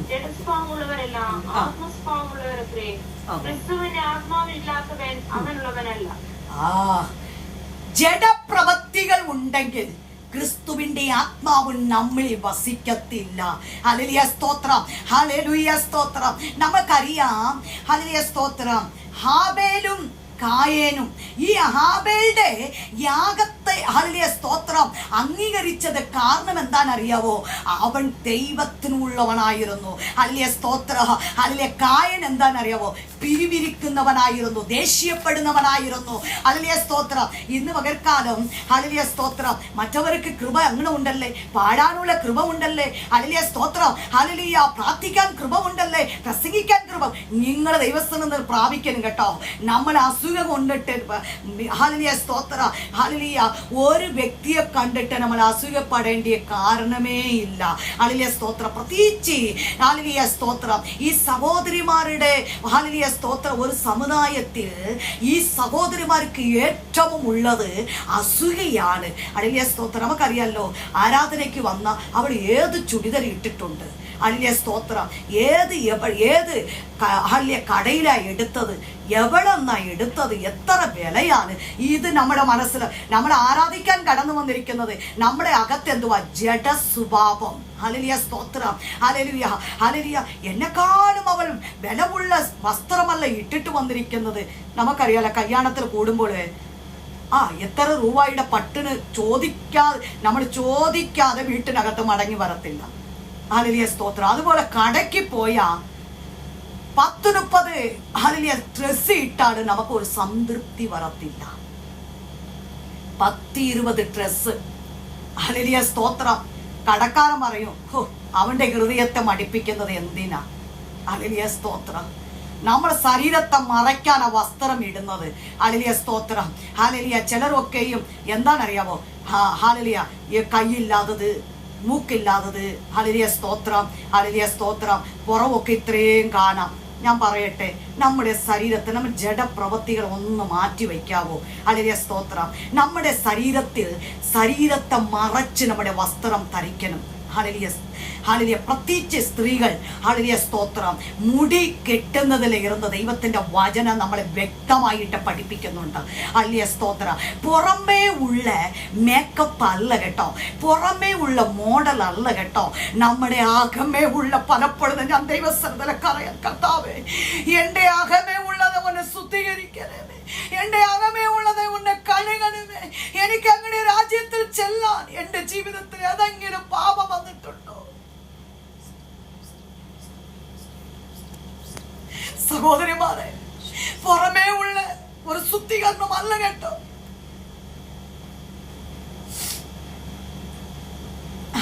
ജഡസ്വഭാവമുള്ളവരല്ല ആത്മസ്വഭാവമുള്ളവരത്രേ. ക്രിസ്തുവിന്റെ ആത്മാവില്ലാത്തവൻ അവനുള്ളവനല്ല. ജഡപ്രവൃത്തികൾ ഉണ്ടെങ്കിൽ ക്രിസ്തുവിന്റെ ആത്മാവ് നമ്മിൽ വസിക്കത്തില്ല. ഹല്ലേലൂയ സ്തോത്രം, ഹല്ലേലൂയ സ്തോത്രം. നമുക്കറിയാം ഹല്ലേലൂയ സ്തോത്രം, ഹാബേലും കായേനും ഈ ഹാബേലിന്റെ യാഗത്തെ ഹല്ലേലൂയ സ്തോത്രം അംഗീകരിച്ചത് കാരണം എന്താണെന്നറിയാവോ? അവൻ ദൈവത്തിനുള്ളവനായിരുന്നു. ഹല്ലേലൂയ സ്തോത്രം, ഹല്ലേലൂയ കായൻ എന്താണെന്നറിയാവോ? പിരിവിരിക്കുന്നവനായിരുന്നു, ദേഷ്യപ്പെടുന്നവനായിരുന്നു. ഹല്ലേലൂയ സ്തോത്രം. ഇന്ന് പകൽക്കാലം ഹല്ലേലൂയ സ്തോത്രം മറ്റവർക്ക് കൃപ അങ്ങനെ ഉണ്ടല്ലേ, പാടാനുള്ള കൃപ ഉണ്ടല്ലേ, ഹല്ലേലൂയ സ്തോത്രം, ഹല്ലേലൂയ പ്രാർത്ഥിക്കാൻ കൃപ ഉണ്ടല്ലേ, പ്രസംഗിക്കാൻ കൃപ. നിങ്ങൾ ദൈവസ്ഥ പ്രാപിക്കണം കേട്ടോ. നമ്മൾ അസുഖം കൊണ്ടിട്ട് ഹല്ലേലൂയ സ്തോത്രം, ഹല്ലേലൂയ ഒരു വ്യക്തിയെ കണ്ടിട്ട് നമ്മൾ അസുഖപ്പെടേണ്ട കാരണമേ ഇല്ല. ഹല്ലേലൂയ സ്തോത്രം. പ്രത്യേകിച്ച് ഹല്ലേലൂയ സ്തോത്രം ഈ സഹോദരിമാരുടെ ഹല്ലേലൂയ സ്തോത്രം ഒരു സമുദായത്തിൽ ഈ സഹോദരിമാർക്ക് ഏറ്റവും ഉള്ളത് അസൂയയാണ്. ഹല്ലേലൂയ സ്തോത്രം. നമുക്കറിയാലോ, ആരാധനയ്ക്ക് വന്ന അവൾ ഏത് ചുടിദർ ഇട്ടിട്ടുണ്ട്. ഹല്ലേലൂയ സ്തോത്രം. ഏത് ഹല്ലേലൂയ കടയിലായി എടുത്തത്, എവിടെന്നാ എടുത്തത്, എത്ര വിലയാണ്. ഇത് നമ്മുടെ മനസ്സിൽ നമ്മൾ ആരാധിക്കാൻ കടന്നു വന്നിരിക്കുന്നത് നമ്മുടെ അകത്തെന്തുവാ? ജഡ സ്വഭാവം. ഹല്ലേലൂയ സ്തോത്രം, ഹല്ലേലൂയ, ഹല്ലേലൂയ. എന്നെക്കാളും അവൾ വിലമുള്ള വസ്ത്രമല്ല ഇട്ടിട്ട് വന്നിരിക്കുന്നത്. നമുക്കറിയാലോ, കല്യാണത്തിൽ കൂടുമ്പോൾ എത്ര രൂപയുടെ പട്ടിന് നമ്മൾ ചോദിക്കാതെ വീട്ടിനകത്ത് മടങ്ങി വരത്തില്ല. ഹല്ലേലൂയ സ്തോത്രം. അതുപോലെ കടയ്ക്ക് പോയാ 10-30 ഹല്ലേലൂയ ഡ്രസ് ഇട്ടാണ് നമുക്ക് ഒരു സംതൃപ്തി വരത്തില്ല. 10-20 ഡ്രസ്. ഹല്ലേലൂയ സ്തോത്രം. കടക്കാരൻ പറയും, അവന്റെ ഹൃദയത്തെ മടിപ്പിക്കുന്നത് എന്തിനാ? ഹല്ലേലൂയ സ്തോത്രം. നമ്മൾ ശരീരത്തെ മറയ്ക്കാൻ ആ വസ്ത്രം ഇടുന്നത്. ഹല്ലേലൂയ സ്തോത്രം, ഹല്ലേലൂയ. ചിലരൊക്കെയും എന്താണെന്നറിയാമോ? ഹല്ലേലൂയ കൈയില്ലാത്തത്, മൂക്കില്ലാത്തത്. ഹല്ലേലൂയ സ്തോത്രം, ഹല്ലേലൂയ സ്തോത്രം. പുറമൊക്കെ ഇത്രയും കാണാം. ഞാൻ പറയട്ടെ, നമ്മുടെ ശരീരത്തിൽ നമ്മൾ ജഡപ്രവൃത്തികൾ ഒന്ന് മാറ്റി വയ്ക്കാവോ? ഹല്ലേലൂയ സ്തോത്രം. നമ്മുടെ ശരീരത്തെ മറച്ച് നമ്മുടെ വസ്ത്രം ധരിക്കണം. Hallelujah, hallelujah. പ്രത്യേകിച്ച് സ്ത്രീകൾ ഹല്ലേലൂയ സ്തോത്രം മുടി കെട്ടുന്നതിൽ ഇരുന്ന് ദൈവത്തിന്റെ വചനം നമ്മളെ വ്യക്തമായിട്ട് പഠിപ്പിക്കുന്നുണ്ട്. ഹല്ലേലൂയ സ്തോത്രം. പുറമേ ഉള്ള മേക്കപ്പ് അല്ല കേട്ടോ, പുറമേ ഉള്ള മോഡൽ അല്ല കേട്ടോ, നമ്മുടെ അകമേ ഉള്ള. പലപ്പോഴും ഞാൻ ദൈവസ്ഥലക്കറിയാൻ, കർത്താവേ എന്റെ അകമേ ഉള്ളത് ഒന്ന് ശുദ്ധീകരിക്കണമേ, എന്റെ അകമേ ഉള്ളത് ഒന്ന് കഴുകണമേ. എനിക്ക് അങ്ങനെ രാജ്യത്തിൽ ചെല്ലാൻ എന്റെ ജീവിതത്തിൽ ഏതെങ്കിലും പാപം വന്നിട്ടുണ്ടോ? സഹോദരിമാരെ, പുറമേ ഉള്ള ഒരു ശുദ്ധീകരണം അല്ല കേട്ടോ.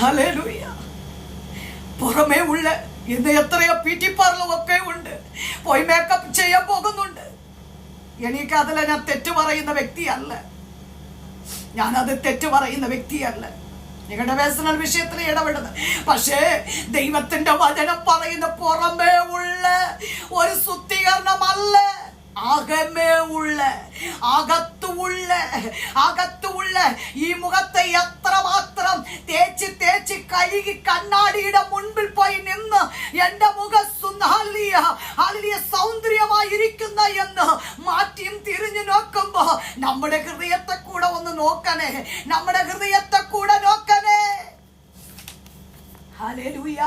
ഹല്ലേലൂയ. പുറമേ ഉള്ള ഇന്ന് എത്രയോ ബ്യൂട്ടി പാർലറൊക്കെ ഉണ്ട്, പോയി മേക്കപ്പ് ചെയ്യാൻ പോകുന്നുണ്ട്. എനിക്ക് അതിൽ ഞാൻ തെറ്റ് പറയുന്ന വ്യക്തിയല്ല, ഞാനത് തെറ്റ് പറയുന്ന വ്യക്തിയല്ല. നിങ്ങളുടെ പേഴ്സണൽ വിഷയത്തിൽ ഇടപെടുന്നത്. പക്ഷേ ദൈവത്തിന്റെ വചനം പറയുന്ന പുറമേ ഉള്ള ഒരു ശുദ്ധീകരണമല്ല, അകമേ ഉള്ള, അകത്തുള്ള ഈ മുഖത്തെ എത്രമാത്രം തേച്ച് നോക്കണേ, നമ്മുടെ ഹൃദയത്തെ കൂടെ നോക്കണേ. ഹല്ലേലൂയ.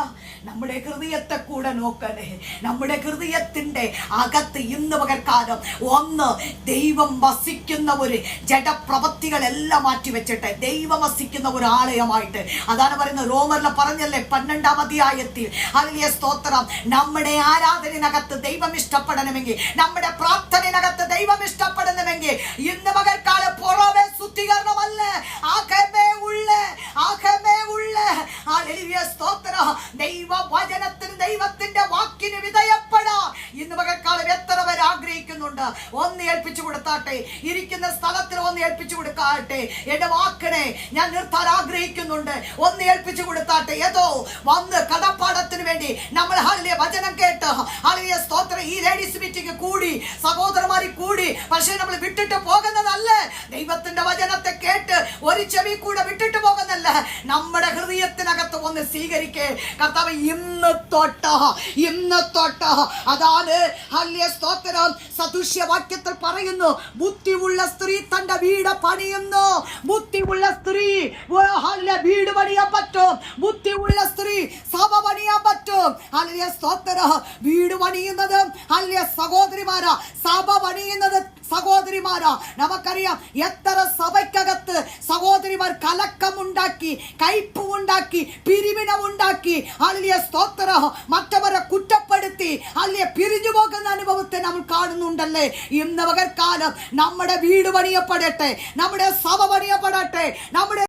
നമ്മുടെ ഹൃദയത്തെ കൂടെ നോക്കണേ. നമ്മുടെ ഹൃദയത്തിന്റെ അകത്ത് ഇന്ന് പകൽക്കാലം ഒന്ന് ദൈവം വസിക്കുന്ന ഒരു ജഡപ്രവൃത്തികളെല്ലാം മാറ്റിവെച്ചിട്ട് ദൈവം വസിക്കുന്ന ഒരു ആലയമായിട്ട്, അതാണ് പറയുന്നത് റോമറിൽ പറഞ്ഞല്ലേ 12-ാം അധ്യായത്തിൽ. ഹല്ലേലൂയ സ്തോത്രം. നമ്മുടെ ആരാധനകത്ത് ദൈവം ഇഷ്ടപ്പെടണമെങ്കിൽ, നമ്മുടെ പ്രാർത്ഥനകത്ത് ദൈവം ഇഷ്ടപ്പെടണമെങ്കിൽ ഇന്ന് പകൽക്കാലം പുറമെ ശുദ്ധീകരണമല്ല, ആകമേ ഉള്ള ഹല്ലേലൂയ സ്തോത്രം. ദൈവവചനത്തിന്, ദൈവത്തിന്റെ വാക്കിന് വിധേയപ്പെടാൻ ഇന്ന് പകൽക്കാലം എത്ര പേർ ആഗ്രഹിക്കുന്നുണ്ട്? ഒന്ന് ഏൽപ്പിച്ചു കൊടുത്താട്ടെ, ഇരിക്കുന്ന സ്ഥലത്തിൽ ഒന്ന് ഏൽപ്പിച്ചു കൊടുക്കാട്ടെ. എന്റെ വാക്കിനെ ഞാൻ നിർത്താൻ ആഗ്രഹിക്കുന്നുണ്ട്, ഒന്ന് ഏൽപ്പിച്ചു കൊടുത്താട്ടെ. ഏതോ വന്ന് കടപ്പാടത്തിന് വേണ്ടി നമ്മൾ ഹല്ലേലൂയ വചനം കേട്ട് ഹല്ലേലൂയ സ്തോത്രം ഈ ലേഡീസ് മീറ്റിംഗ് കൂടി, സഹോദരന്മാരി കൂടി, പക്ഷേ നമ്മൾ വിട്ടിട്ട് പോകുന്നതല്ല. ദൈവത്തിന്റെ വചനത്തെ കേട്ട് ഒരു ചെവി കൂടെ വിട്ടിട്ട് പോകുന്നല്ല, നമ്മുടെ ഹൃദയത്തിനകത്ത് ഒന്ന് സ്വീകരിക്കേ. കർത്താവ് ഇന്ന് തൊട്ട് അതാണ് ഹല്ലേലൂയ സ്തോത്രം സദൃശ്യവാക്യത്തിൽ പറയുന്നു, ബുദ്ധിയുള്ള സ്ത്രീ തന്റെ വീട് പണിയുന്നു. ബുദ്ധിയുള്ള സ്ത്രീ വീട് പണിയാൻ പറ്റും, ബുദ്ധിയുള്ള സ്ത്രീ സഭ പണിയാൻ പറ്റും. ഹല്ലേലൂയ സ്തോത്രം. വീട് പണിയുന്നത് ഹല്ലേലൂയ സഹോദരിമാരാ, സഭ പണിയുന്നത് സഹോദരിമാരാ. നമുക്കറിയാം എത്ര സഭയ്ക്കകത്ത് സഹോദരിമാർ കലക്കമുണ്ടാക്കി, കയ്പുണ്ടാക്കി, പിരിവിനമുണ്ടാക്കി, ഹല്ലേലൂയ സ്തോത്രം, മറ്റവരെ കുറ്റപ്പെടുത്തി ഹല്ലേലൂയ പിരിഞ്ഞു പോകുന്ന അനുഭവത്തെ നമ്മൾ കാണുന്നുണ്ടല്ലേ. ഇന്ന് പകൽക്കാലം നമ്മുടെ വീട് പണിയപ്പെടട്ടെ, നമ്മുടെ സഭ പണിയപ്പെടട്ടെ, നമ്മുടെ